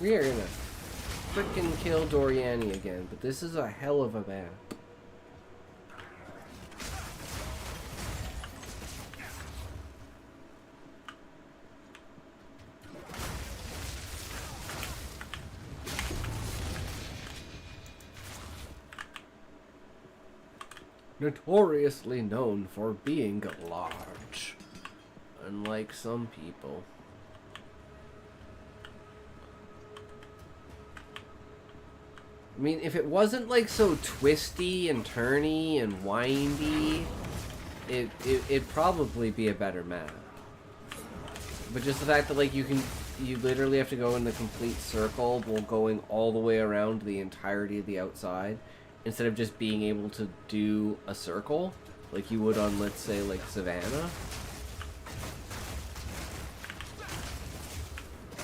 We are gonna frickin' kill Doriani again, but this is a hell of a map. Notoriously known for being large, unlike some people. I mean, if it wasn't like so twisty and turny and windy, it'd probably be a better map. But just the fact that like you literally have to go in the complete circle while going all the way around the entirety of the outside, instead of just being able to do a circle like you would on, let's say, like Savannah.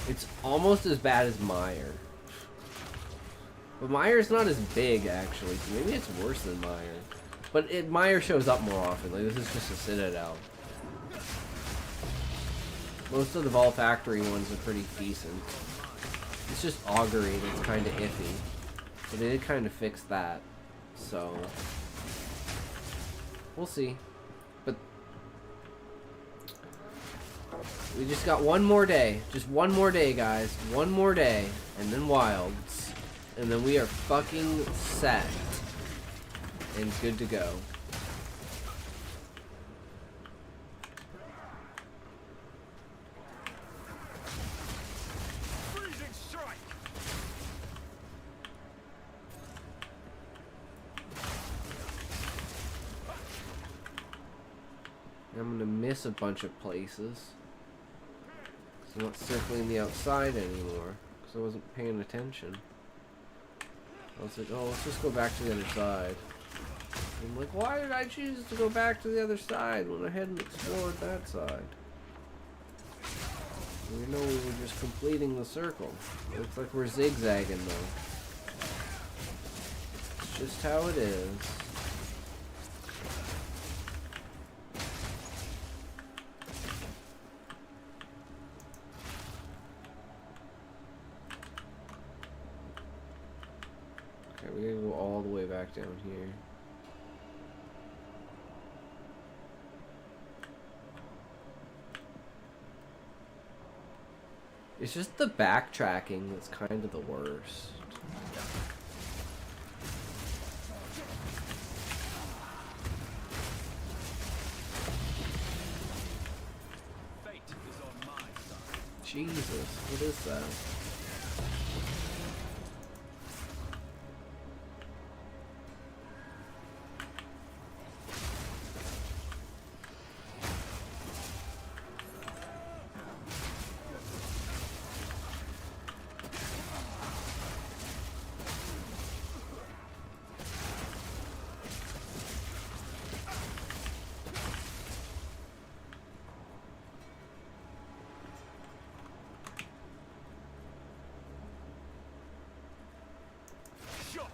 It's almost as bad as Meyer. But Meyer's not as big, actually, so maybe it's worse than Meyer. But Meyer shows up more often. Like, this is just a Citadel. Most of the Vault Factory ones are pretty decent. It's just Augury that's kind of iffy. But they did kind of fix that. So, we'll see. But we just got one more day. Just one more day, guys. One more day. And then Wilds. And then we are fucking set. And good to go. Freezing strike. I'm gonna miss a bunch of places. So I'm not circling the outside anymore. Because I wasn't paying attention. I was like, oh, let's just go back to the other side. I'm like, why did I choose to go back to the other side when I hadn't explored that side? We know we were just completing the circle. Looks like we're zigzagging though. It's just how it is. Okay, we gotta go all the way back down here. It's just the backtracking that's kind of the worst. Fate is on my side. Jesus, what is that? Shock.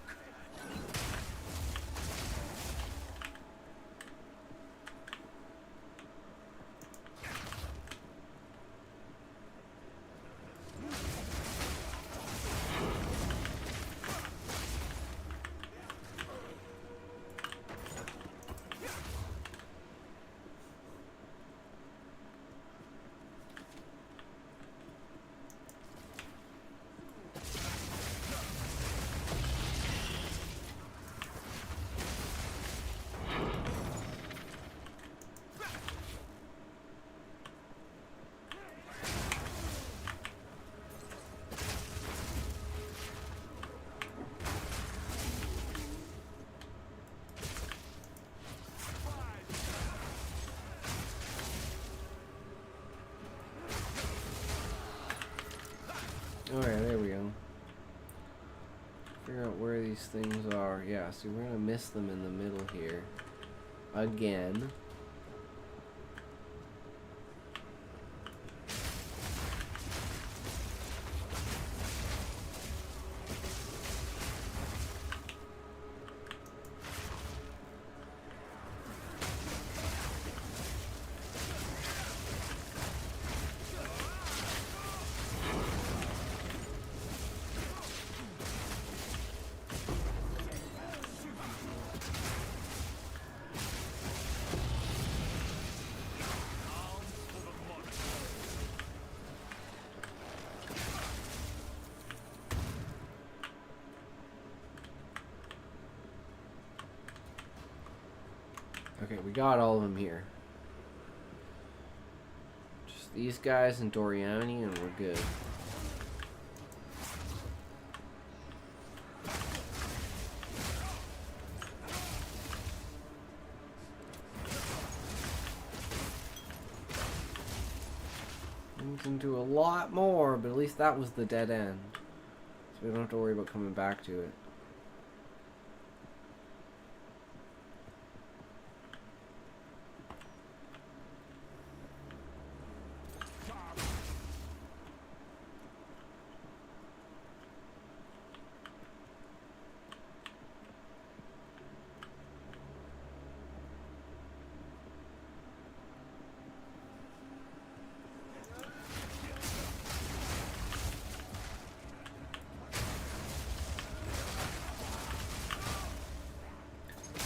Alright, there we go. Figure out where these things are. Yeah, see, we're gonna miss them in the middle here. Again. Okay, we got all of them here. Just these guys and Doriani, and we're good. We can do a lot more, but at least that was the dead end. So we don't have to worry about coming back to it.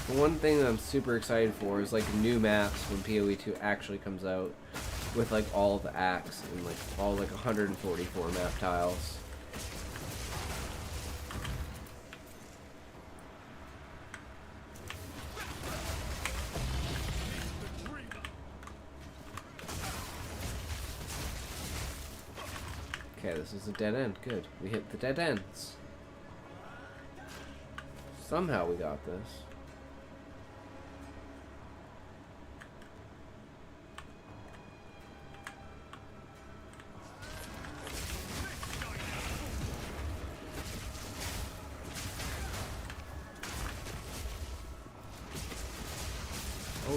The one thing that I'm super excited for is like new maps when PoE 2 actually comes out with like all the acts and like all like 144 map tiles. Okay, this is a dead end. Good. We hit the dead ends. Somehow we got this.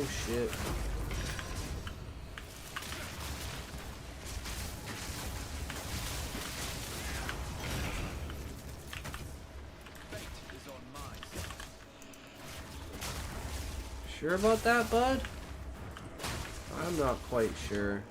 Oh shit. Fate is on my side. Sure about that, bud? I'm not quite sure.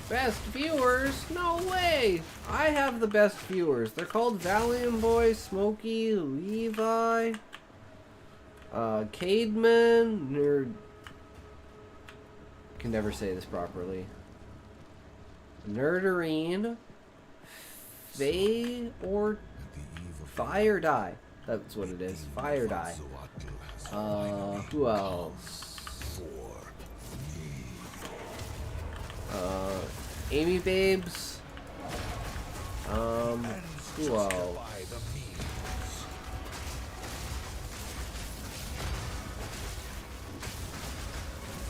Best viewers? No way! I have the best viewers. They're called Valiant Boy, Smokey, Levi, Cademan, Nerd. Can never say this properly. Nerdarine, Faye, or Fire Die. That's what it is. Fire Die. Who else? Amy Babes. Who else?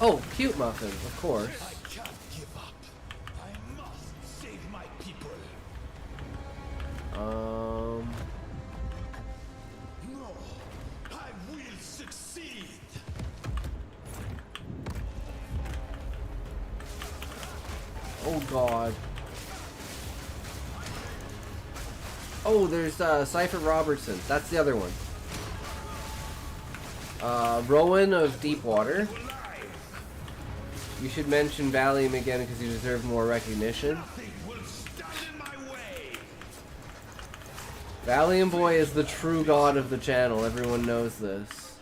Oh, Cute Muffin, of course. I can't give up. I must save my people. No, I will succeed. Oh god. Oh, there's Cypher Robertson. That's the other one. Rowan of Deepwater. You should mention Valium again because you deserve more recognition. Nothing will stand in my way. Valium Boy is the true god of the channel. Everyone knows this.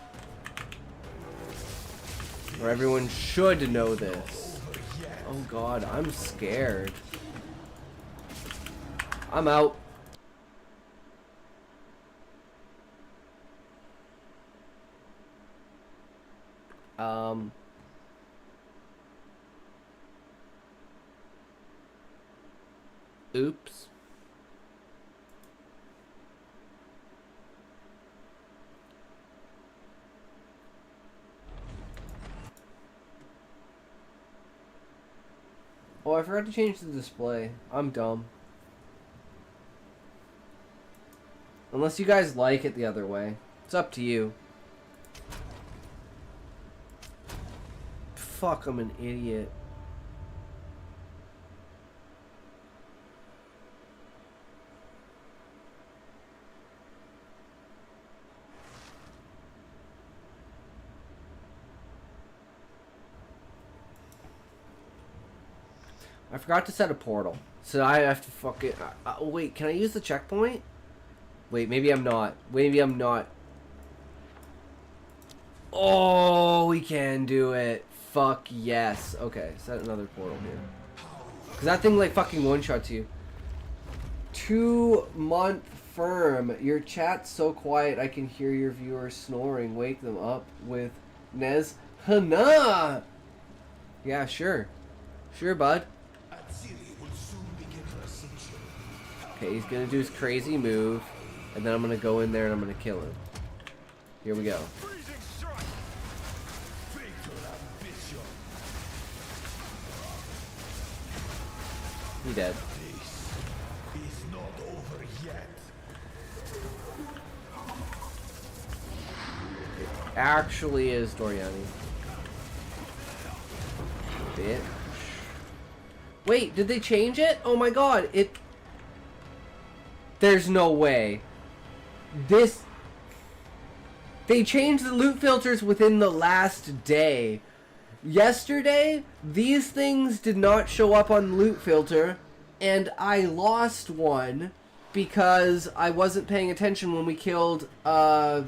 Or everyone should know this. Oh god, I'm scared. I'm out. Oops. Oh, I forgot to change the display. I'm dumb. Unless you guys like it the other way. It's up to you. Fuck, I'm an idiot. I forgot to set a portal. So I have to fucking... wait, can I use the checkpoint? Wait, maybe I'm not. Maybe I'm not. Oh, we can do it. Fuck yes. Okay, set another portal here. Because that thing like fucking one-shots you. 2-month firm. Your chat's so quiet I can hear your viewers snoring. Wake them up with Nez Hana. Yeah, sure. Sure, bud. Okay, he's gonna do his crazy move, and then I'm gonna go in there and I'm gonna kill him. Here we go. He dead. This is not over yet. It actually is Doriani. Bitch. Wait, did they change it? Oh my god, it... There's no way. This... They changed the loot filters within the last day. Yesterday, these things did not show up on loot filter, and I lost one because I wasn't paying attention when we killed the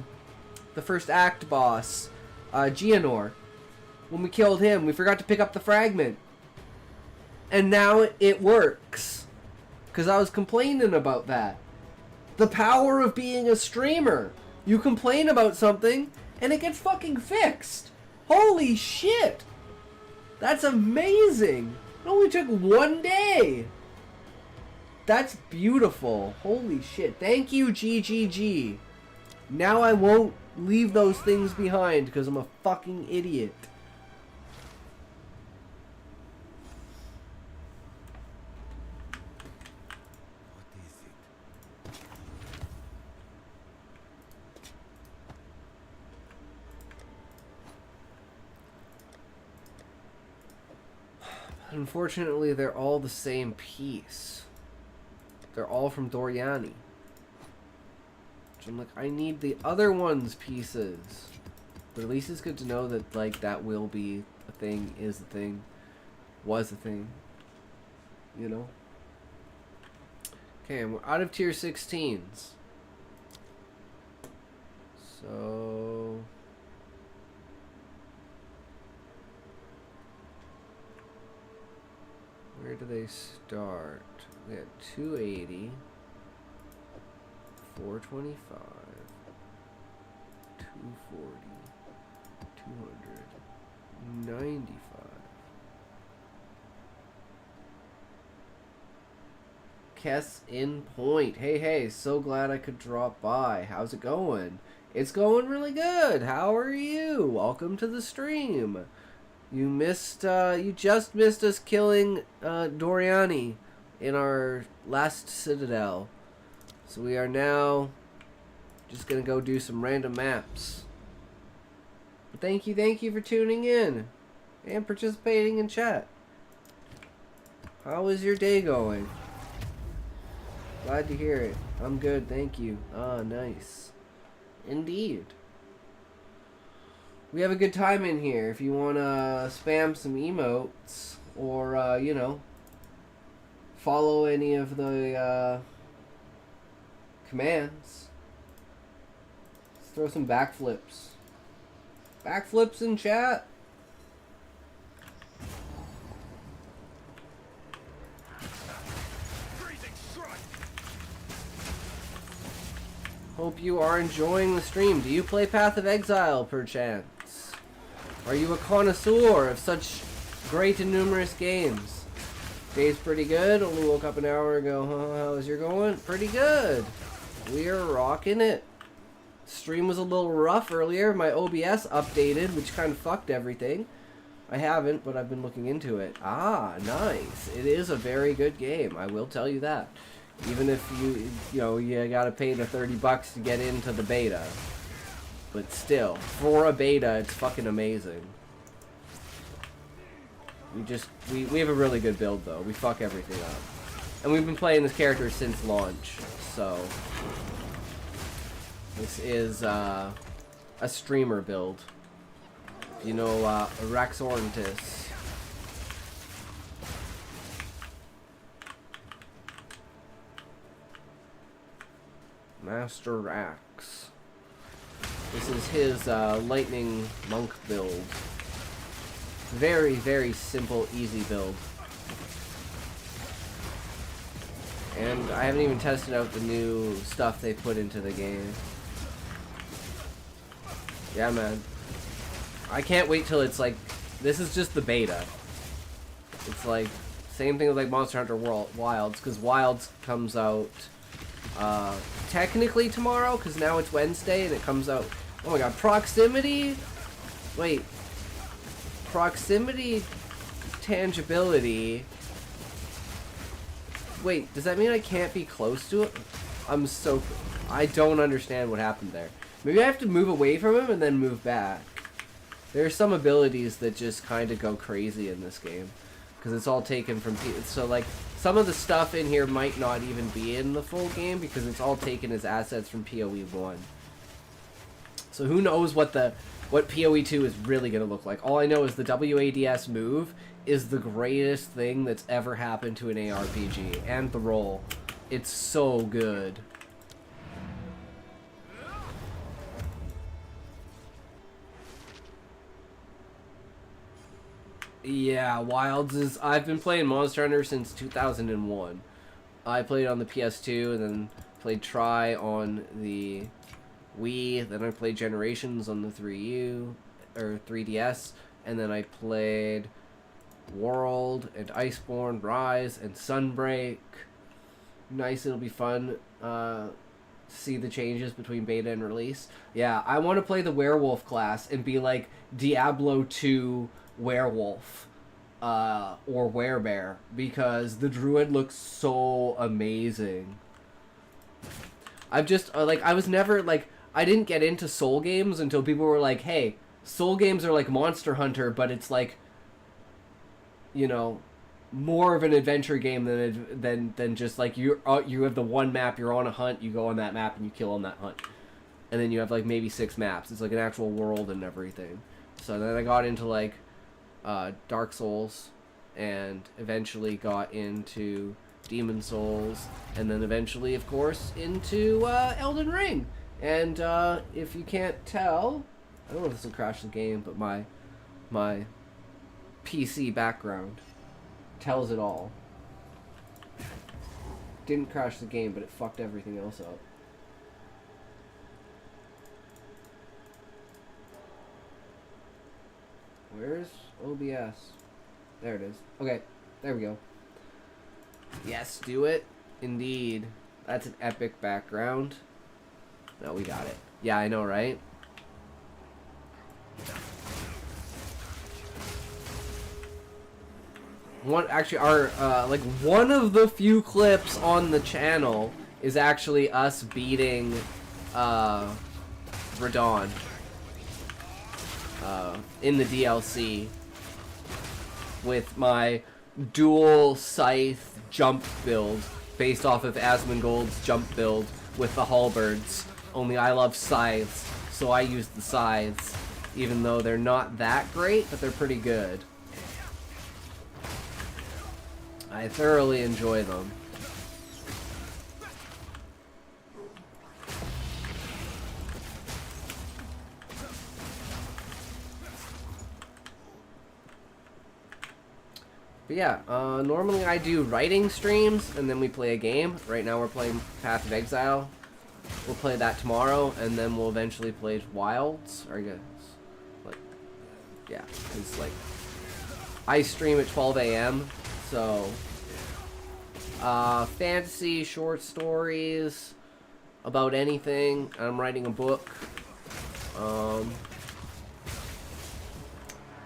first act boss, Gianor. When we killed him, we forgot to pick up the fragment. And now it works. Because I was complaining about that. The power of being a streamer. You complain about something, and it gets fucking fixed. Holy shit! That's amazing! It only took 1 day! That's beautiful. Holy shit. Thank you, GGG. Now I won't leave those things behind because I'm a fucking idiot. What is it? Unfortunately, they're all the same piece. They're all from Doriani. Which I'm like, I need the other one's pieces. But at least it's good to know that, like, that will be a thing, is a thing, was a thing. You know? Okay, and we're out of tier 16s. So... where do they start? We had 280, 425, 240, 295. Kess in point. Hey, so glad I could drop by. How's it going? It's going really good. How are you? Welcome to the stream. You missed, you just missed us killing, Doriani in our last citadel. So we are now just gonna go do some random maps. But thank you for tuning in and participating in chat. How is your day going? Glad to hear it. I'm good, thank you. Ah, nice. Indeed. We have a good time in here. If you want to spam some emotes or, you know, follow any of the commands, let's throw some backflips. Backflips in chat. Hope you are enjoying the stream. Do you play Path of Exile, perchance? Are you a connoisseur of such great and numerous games? Day's pretty good. Only woke up an hour ago. Huh? How's your going? Pretty good. We are rocking it. Stream was a little rough earlier. My OBS updated, which kind of fucked everything. I haven't, but I've been looking into it. Ah, nice. It is a very good game. I will tell you that. Even if you gotta pay the $30 to get into the beta. But still, for a beta, it's fucking amazing. We have a really good build, though. We fuck everything up. And we've been playing this character since launch, so... this is, a streamer build. You know, Rex Orantis. Master Axe. This is his lightning monk build. Very, very simple, easy build. And I haven't even tested out the new stuff they put into the game. Yeah, man. I can't wait till it's like... this is just the beta. It's like... same thing with like Monster Hunter Wilds, because Wilds comes out... technically tomorrow, because now it's Wednesday and it comes out... oh my god, proximity? Wait. Proximity tangibility. Wait, does that mean I can't be close to it? I don't understand what happened there. Maybe I have to move away from him and then move back. There are some abilities that just kind of go crazy in this game. Because it's all taken from... so, like, some of the stuff in here might not even be in the full game because it's all taken as assets from PoE 1. So who knows what PoE 2 is really going to look like. All I know is the WADS move is the greatest thing that's ever happened to an ARPG. And the roll. It's so good. Yeah, Wilds is... I've been playing Monster Hunter since 2001. I played on the PS2 and then played Tri on the Wii. Then I played Generations on the 3U, or 3DS. And then I played World and Iceborne, Rise and Sunbreak. nice. It'll be fun. See the changes between beta and release. Yeah, I want to play the werewolf class and be like Diablo 2 werewolf or werebear because the druid looks so amazing. I've just I was never like I didn't get into soul games until people were like, "Hey, soul games are like Monster Hunter, but it's like, you know, more of an adventure game than just like you have the one map, you're on a hunt, you go on that map and you kill on that hunt, and then you have like maybe 6 maps. It's like an actual world and everything. So then I got into like Dark Souls, and eventually got into Demon Souls, and then eventually, of course, into Elden Ring. And if you can't tell, I don't know if this will crash the game, but my PC background tells it all. Didn't crash the game, but it fucked everything else up. Where's OBS? There it is. Okay, there we go. Yes, do it. Indeed. That's an epic background. No, we got it. Yeah, I know, right? Actually, our like one of the few clips on the channel is actually us beating Radon in the DLC with my dual scythe jump build based off of Asmongold's jump build with the halberds. Only I love scythes, so I use the scythes, even though they're not that great, but they're pretty good. I thoroughly enjoy them. But yeah, normally I do writing streams, and then we play a game. Right now we're playing Path of Exile. We'll play that tomorrow, and then we'll eventually play Wilds. Or I guess, like, yeah, it's like, I stream at 12 a.m., so, fantasy, short stories, about anything. I'm writing a book. You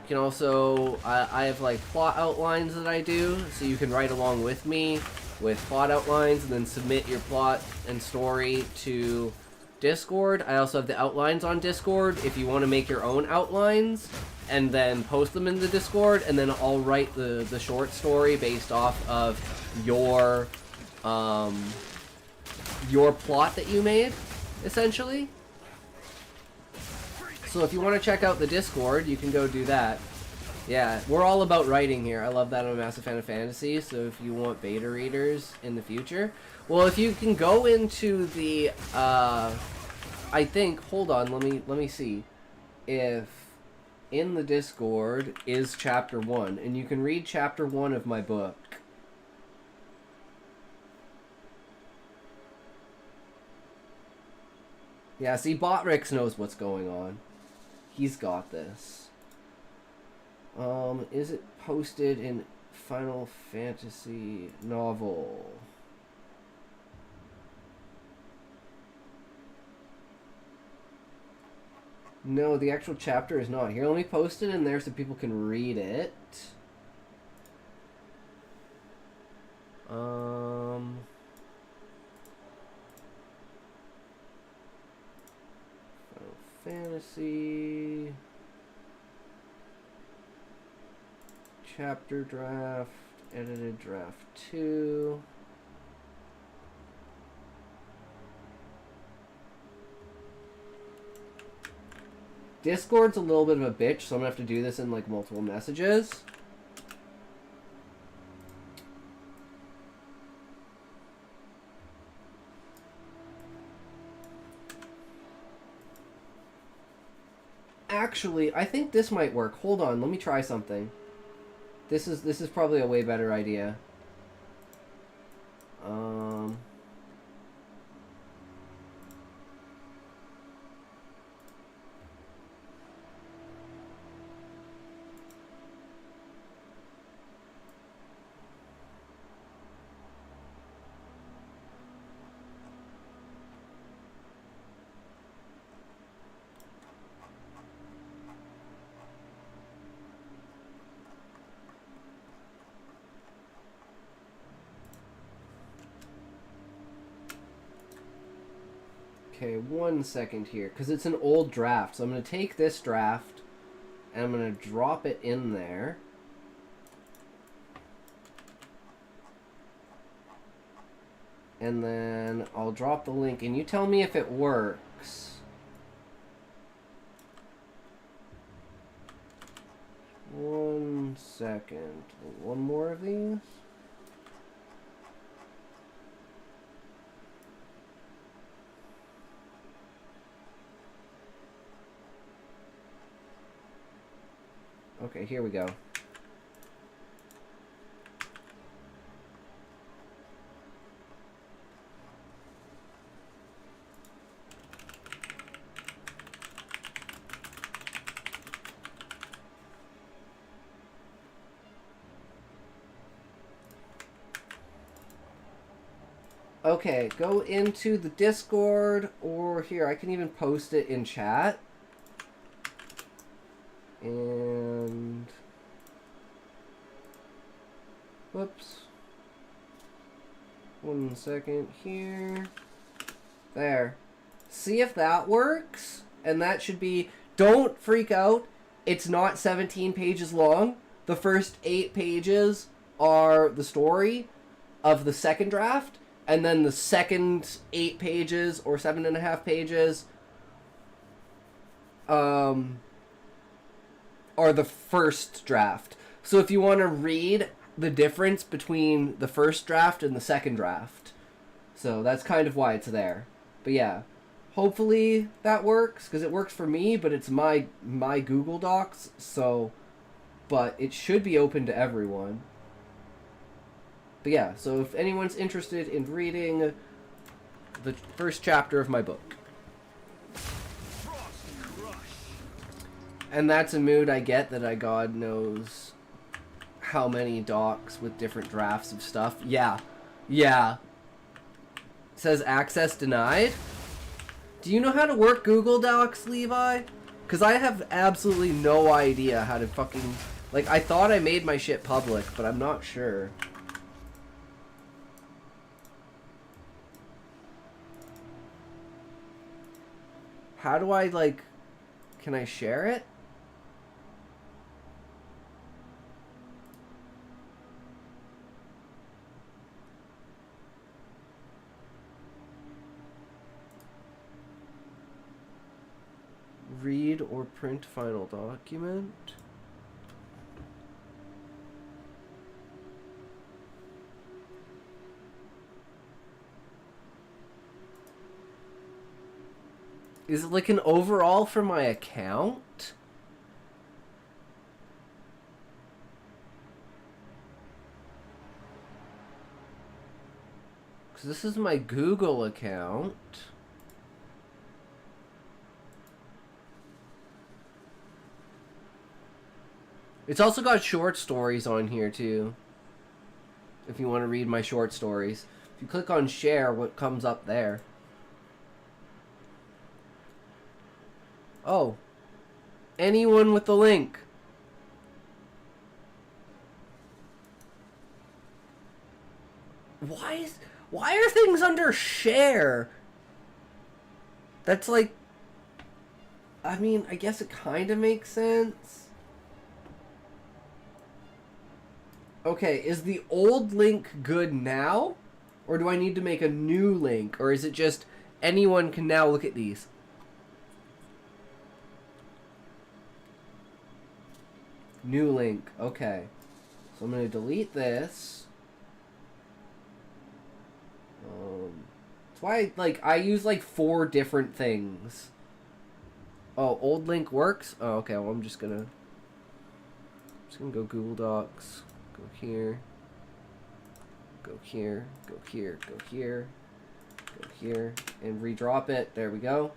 can also, I have like plot outlines that I do, so you can write along with me with plot outlines and then submit your plot and story to Discord. I also have the outlines on Discord if you want to make your own outlines and then post them in the Discord, and then I'll write the short story based off of your plot that you made, essentially. So if you want to check out the Discord, you can go do that. Yeah, we're all about writing here. I love that. I'm a massive fan of fantasy, so if you want beta readers in the future, well, if you can go into the, I think, hold on, let me see, if in the Discord is chapter 1, and you can read chapter 1 of my book. Yeah, see, Botrix knows what's going on. He's got this. Is it posted in Final Fantasy novel? No, the actual chapter is not. Here, let me post it in there so people can read it. Final Fantasy chapter draft, edited draft 2. Discord's a little bit of a bitch, so I'm gonna have to do this in like multiple messages. Actually, I think this might work. Hold on, let me try something. This is probably a way better idea. Okay, 1 second here, because it's an old draft. So I'm going to take this draft, and I'm going to drop it in there. And then I'll drop the link, and you tell me if it works. One second. One more of these. Okay, here we go. Okay, go into the Discord, or here, I can even post it in chat. And... whoops. 1 second here. There. See if that works? And that should be... Don't freak out. It's not 17 pages long. The first 8 pages are the story of the second draft. And then the second 8 pages or 7.5 pages are the first draft. So if you want to read the difference between the first draft and the second draft. So that's kind of why it's there. But yeah, hopefully that works, because it works for me, but it's my Google Docs, so... But it should be open to everyone. But yeah, so if anyone's interested in reading the first chapter of my book. And that's a mood I get that God knows how many docs with different drafts of stuff. Yeah. Yeah. It says access denied. Do you know how to work Google Docs, Levi? Because I have absolutely no idea how to fucking... Like, I thought I made my shit public, but I'm not sure. How do I, like... Can I share it? Read or print final document. Is it like an overall for my account? Because this is my Google account. It's also got short stories on here too. If you want to read my short stories. If you click on share, what comes up there? Oh. Anyone with the link. Why are things under share? That's like... I mean, I guess it kind of makes sense. Okay, is the old link good now? Or do I need to make a new link? Or is it just anyone can now look at these? New link. Okay. So I'm going to delete this. That's why, like, I use, like, 4 different things. Oh, old link works? Oh, okay. Well, I'm just going to go Google Docs. Go here. Go here. Go here. Go here. Go here. And redrop it. There we go.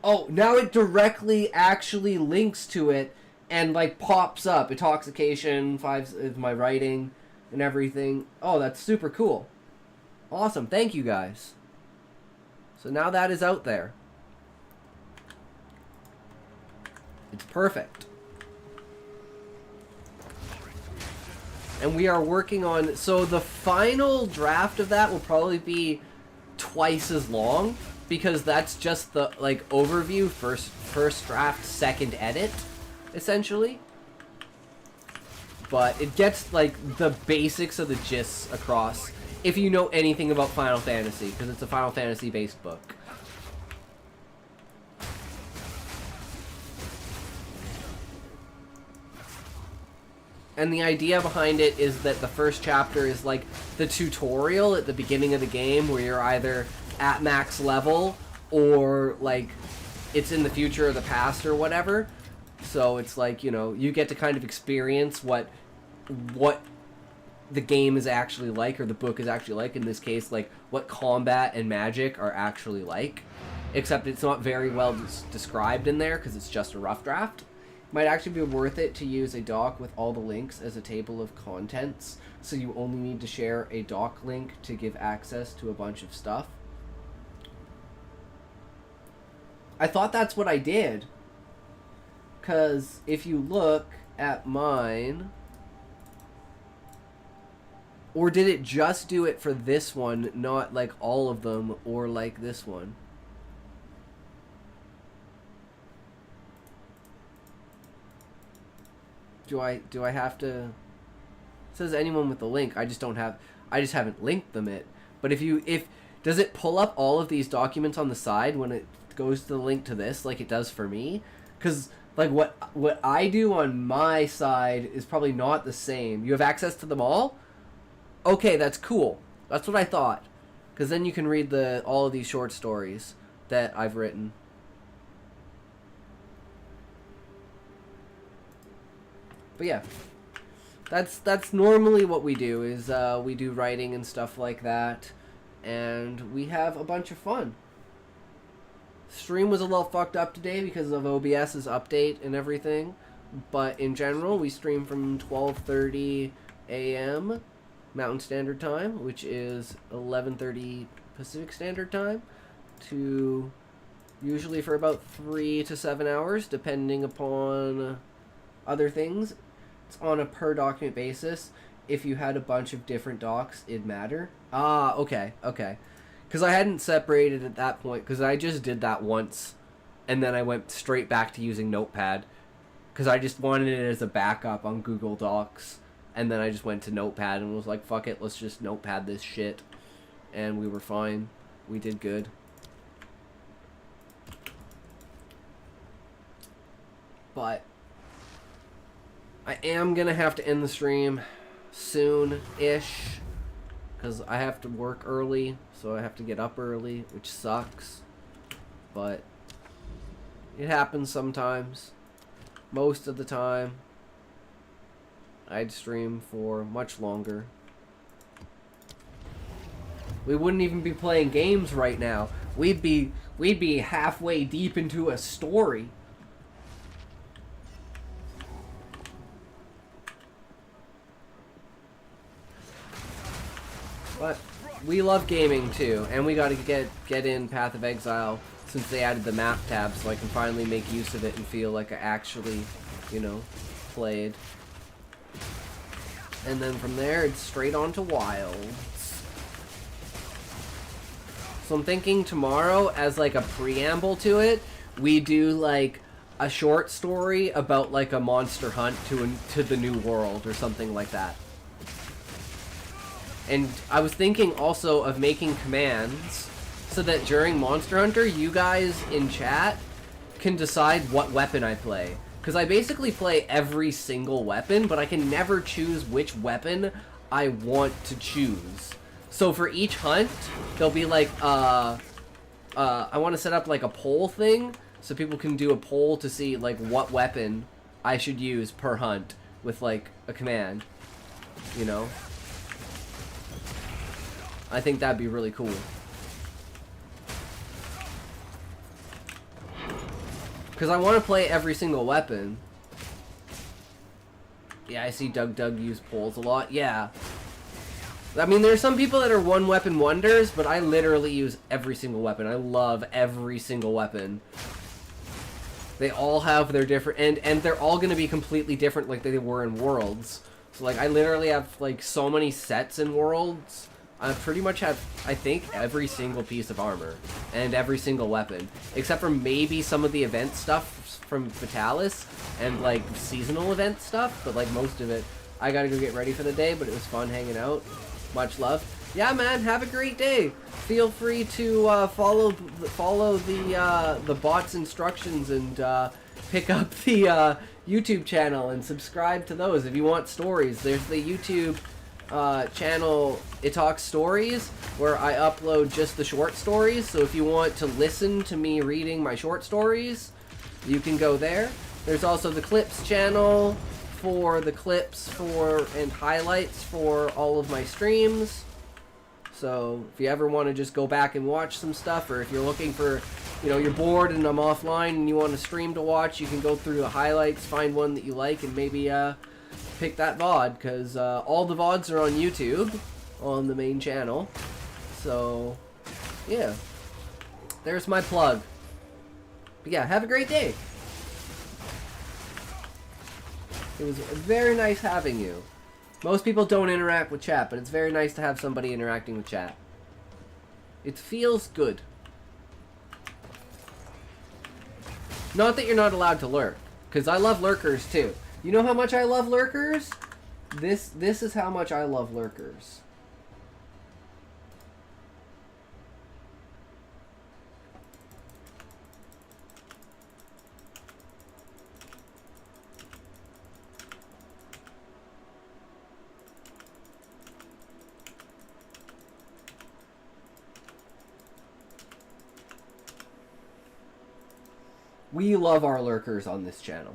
Oh, now it directly actually links to it and, like, pops up. Intoxication, 5 is my writing, and everything. Oh, that's super cool. Awesome. Thank you, guys. So now that is out there. It's perfect. And we are working on... So the final draft of that will probably be twice as long. because that's just the like overview, first draft, second edit, essentially. But it gets like the basics of the gists across if you know anything about Final Fantasy, because it's a Final Fantasy based book. And the idea behind it is that the first chapter is like the tutorial at the beginning of the game where you're either at max level or like it's in the future or the past or whatever. So it's like, you know, you get to kind of experience what the game is actually like, or the book is actually like, in this case, like what combat and magic are actually like. Except it's not very well described in there because it's just a rough draft. Might actually be worth it to use a doc with all the links as a table of contents, so you only need to share a doc link to give access to a bunch of stuff. I thought that's what I did, because if you look at mine, or did it just do it for this one, not like all of them, or like this one? Do I have to? It says anyone with the link. I just haven't linked them it. But does it pull up all of these documents on the side when it goes to the link to this, like it does for me? Because like what I do on my side is probably not the same. You have access to them all? Okay, that's cool. That's what I thought. Because then you can read all of these short stories that I've written. But yeah, that's normally what we do, is we do writing and stuff like that, and we have a bunch of fun. Stream was a little fucked up today because of OBS's update and everything, but in general, we stream from 12:30 a.m. Mountain Standard Time, which is 11:30 Pacific Standard Time, to usually for about 3 to 7 hours, depending upon other things. It's on a per document basis. If you had a bunch of different docs, it'd matter. Ah, okay. Because I hadn't separated at that point, because I just did that once, and then I went straight back to using Notepad, because I just wanted it as a backup on Google Docs, and then I just went to Notepad and was like, fuck it, let's just Notepad this shit, and we were fine. We did good. But I am going to have to end the stream soon-ish, because I have to work early, so I have to get up early, which sucks. But it happens sometimes. Most of the time, I'd stream for much longer. We wouldn't even be playing games right now. We'd be halfway deep into a story. But we love gaming too, and we got to get in Path of Exile since they added the map tab, so I can finally make use of it and feel like I actually, you know, played. And then from there, it's straight on to Wilds. So I'm thinking tomorrow, as like a preamble to it, we do like a short story about like a monster hunt to the new world or something like that. And I was thinking also of making commands so that during Monster Hunter, you guys in chat can decide what weapon I play. Because I basically play every single weapon, but I can never choose which weapon I want to choose. So for each hunt, there'll be like, I want to set up like a poll thing, so people can do a poll to see like what weapon I should use per hunt with like a command, you know? I think that'd be really cool. Because I want to play every single weapon. Yeah, I see Doug use poles a lot. Yeah. I mean, there's some people that are one weapon wonders, but I literally use every single weapon. I love every single weapon. They all have their different... And they're all going to be completely different like they were in Worlds. So, like, I literally have, like, so many sets in Worlds I pretty much have, I think, every single piece of armor and every single weapon, except for maybe some of the event stuff from Fatalis and like seasonal event stuff, but like most of it, I gotta go get ready for the day, but it was fun hanging out. Much love. Yeah, man, have a great day. Feel free to follow the bot's instructions and pick up the YouTube channel and subscribe to those if you want stories. There's the YouTube channel It Talks Stories, where I upload just the short stories, so if you want to listen to me reading my short stories, you can go there. There's also the Clips channel for the clips and highlights for all of my streams. So if you ever want to just go back and watch some stuff, or if you're looking for, you know, you're bored and I'm offline and you want a stream to watch, you can go through the highlights, find one that you like, and maybe pick that VOD, because all the VODs are on YouTube, on the main channel. So, yeah. There's my plug. But yeah, have a great day. It was very nice having you. Most people don't interact with chat, but it's very nice to have somebody interacting with chat. It feels good. Not that you're not allowed to lurk, because I love lurkers too. You know how much I love lurkers? This is how much I love lurkers. We love our lurkers on this channel.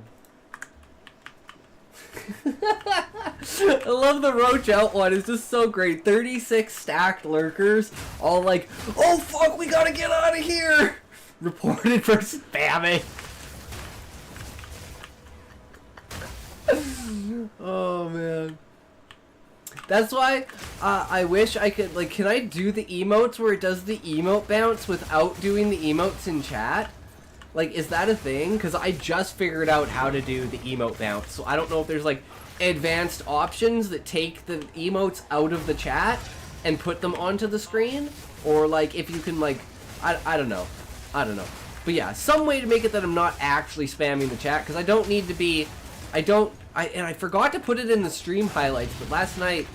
I love the roach out one. It's just so great. 36 stacked lurkers, all like, oh fuck, we gotta get out of here! Reported for spamming. Oh man. That's why I wish I could, like, can I do the emotes where it does the emote bounce without doing the emotes in chat? Like, is that a thing? Because I just figured out how to do the emote bounce. So I don't know if there's, like, advanced options that take the emotes out of the chat and put them onto the screen. Or, like, if you can, like, I don't know. I don't know. But yeah, some way to make it that I'm not actually spamming the chat. Because I don't need to be... and I forgot to put it in the stream highlights. But last night,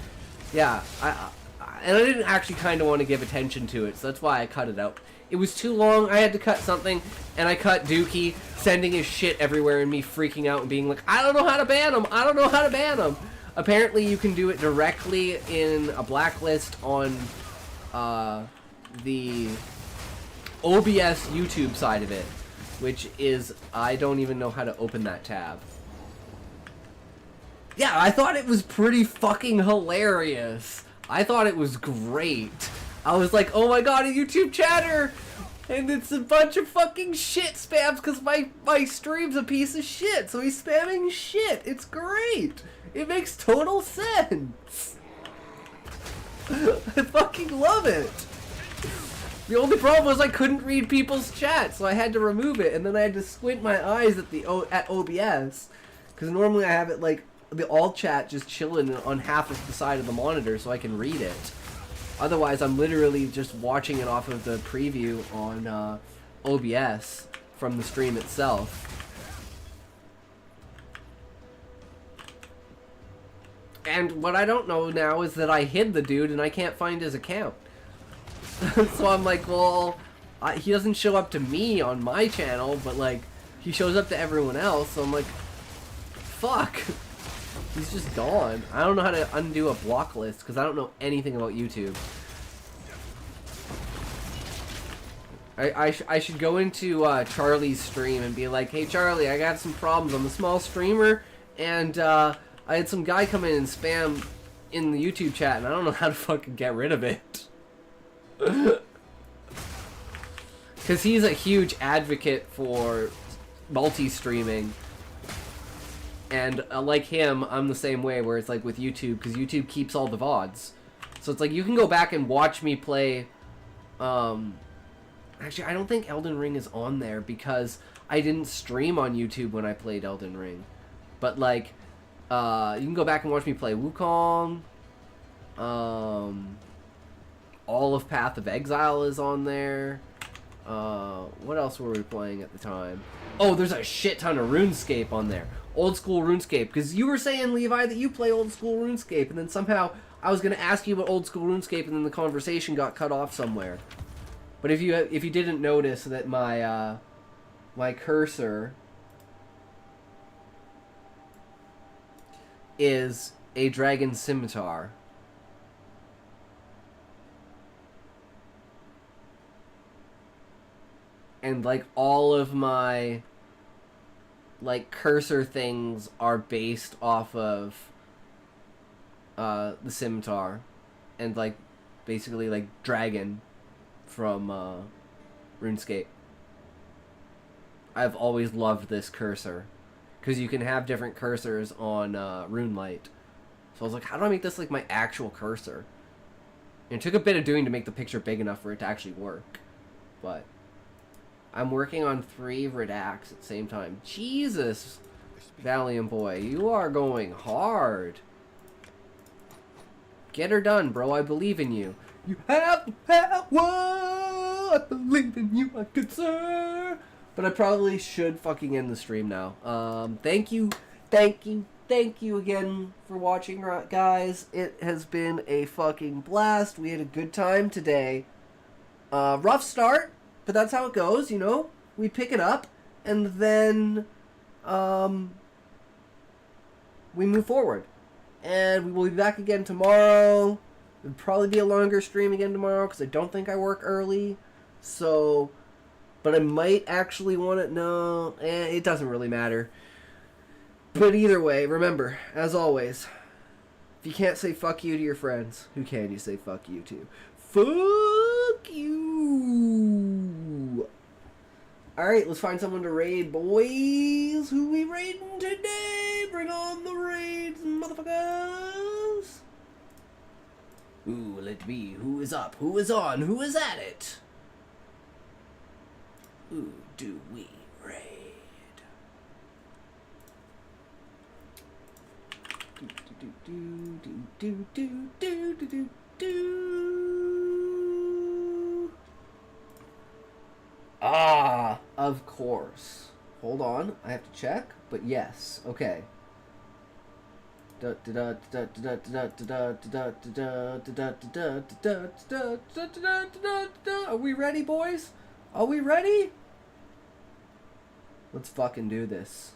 yeah, and I didn't actually kind of want to give attention to it. So that's why I cut it out. It was too long, I had to cut something, and I cut Dookie sending his shit everywhere and me freaking out and being like, I don't know how to ban him, I don't know how to ban him. Apparently you can do it directly in a blacklist on the OBS YouTube side of it, which is, I don't even know how to open that tab. Yeah, I thought it was pretty fucking hilarious. I thought it was great. I was like, oh my god, a YouTube chatter! And it's a bunch of fucking shit spams because my stream's a piece of shit, so he's spamming shit. It's great! It makes total sense! I fucking love it! The only problem was I couldn't read people's chat, so I had to remove it, and then I had to squint my eyes at OBS, because normally I have it like, the all chat just chilling on half of the side of the monitor so I can read it. Otherwise, I'm literally just watching it off of the preview on OBS from the stream itself. And what I don't know now is that I hid the dude and I can't find his account. So I'm like, well, he doesn't show up to me on my channel, but like, he shows up to everyone else, so I'm like, fuck. He's just gone. I don't know how to undo a block list because I don't know anything about YouTube. I should go into Charlie's stream and be like, hey Charlie, I got some problems. I'm a small streamer and I had some guy come in and spam in the YouTube chat and I don't know how to fucking get rid of it. Because he's a huge advocate for multi-streaming. And like him, I'm the same way, where it's like with YouTube, because YouTube keeps all the VODs. So it's like, you can go back and watch me play, actually, I don't think Elden Ring is on there, because I didn't stream on YouTube when I played Elden Ring. But like, you can go back and watch me play Wukong, all of Path of Exile is on there. What else were we playing at the time? Oh, there's a shit ton of RuneScape on there. Old school RuneScape. Because you were saying, Levi, that you play old school RuneScape. And then somehow I was going to ask you about old school RuneScape, and then the conversation got cut off somewhere. But if you didn't notice that my my cursor is a dragon scimitar. And like all of my like cursor things are based off of the scimitar, and like basically like dragon from RuneScape. I've always loved this cursor because you can have different cursors on RuneLite. So I was like, how do I make this like my actual cursor? And it took a bit of doing to make the picture big enough for it to actually work, but I'm working on 3 redacts at the same time. Jesus, Valiant boy, you are going hard. Get her done, bro. I believe in you. You have the power. I believe in you, my good sir. But I probably should fucking end the stream now. Thank you again for watching, guys. It has been a fucking blast. We had a good time today. Rough start, but that's how it goes, you know? We pick it up, and then we move forward. And we will be back again tomorrow. It'll probably be a longer stream again tomorrow, because I don't think I work early. So, but I might actually want to, no, it doesn't really matter. But either way, remember, as always, if you can't say fuck you to your friends, who can you say fuck you to? Fuck you! Alright, let's find someone to raid, boys. Who we raiding today? Bring on the raids, motherfuckers! Who will it be? Who is up? Who is on? Who is at it? Who do we raid? Ah, of course. Hold on, I have to check, but yes, okay. Are we ready, boys? Are we ready? Let's fucking do this.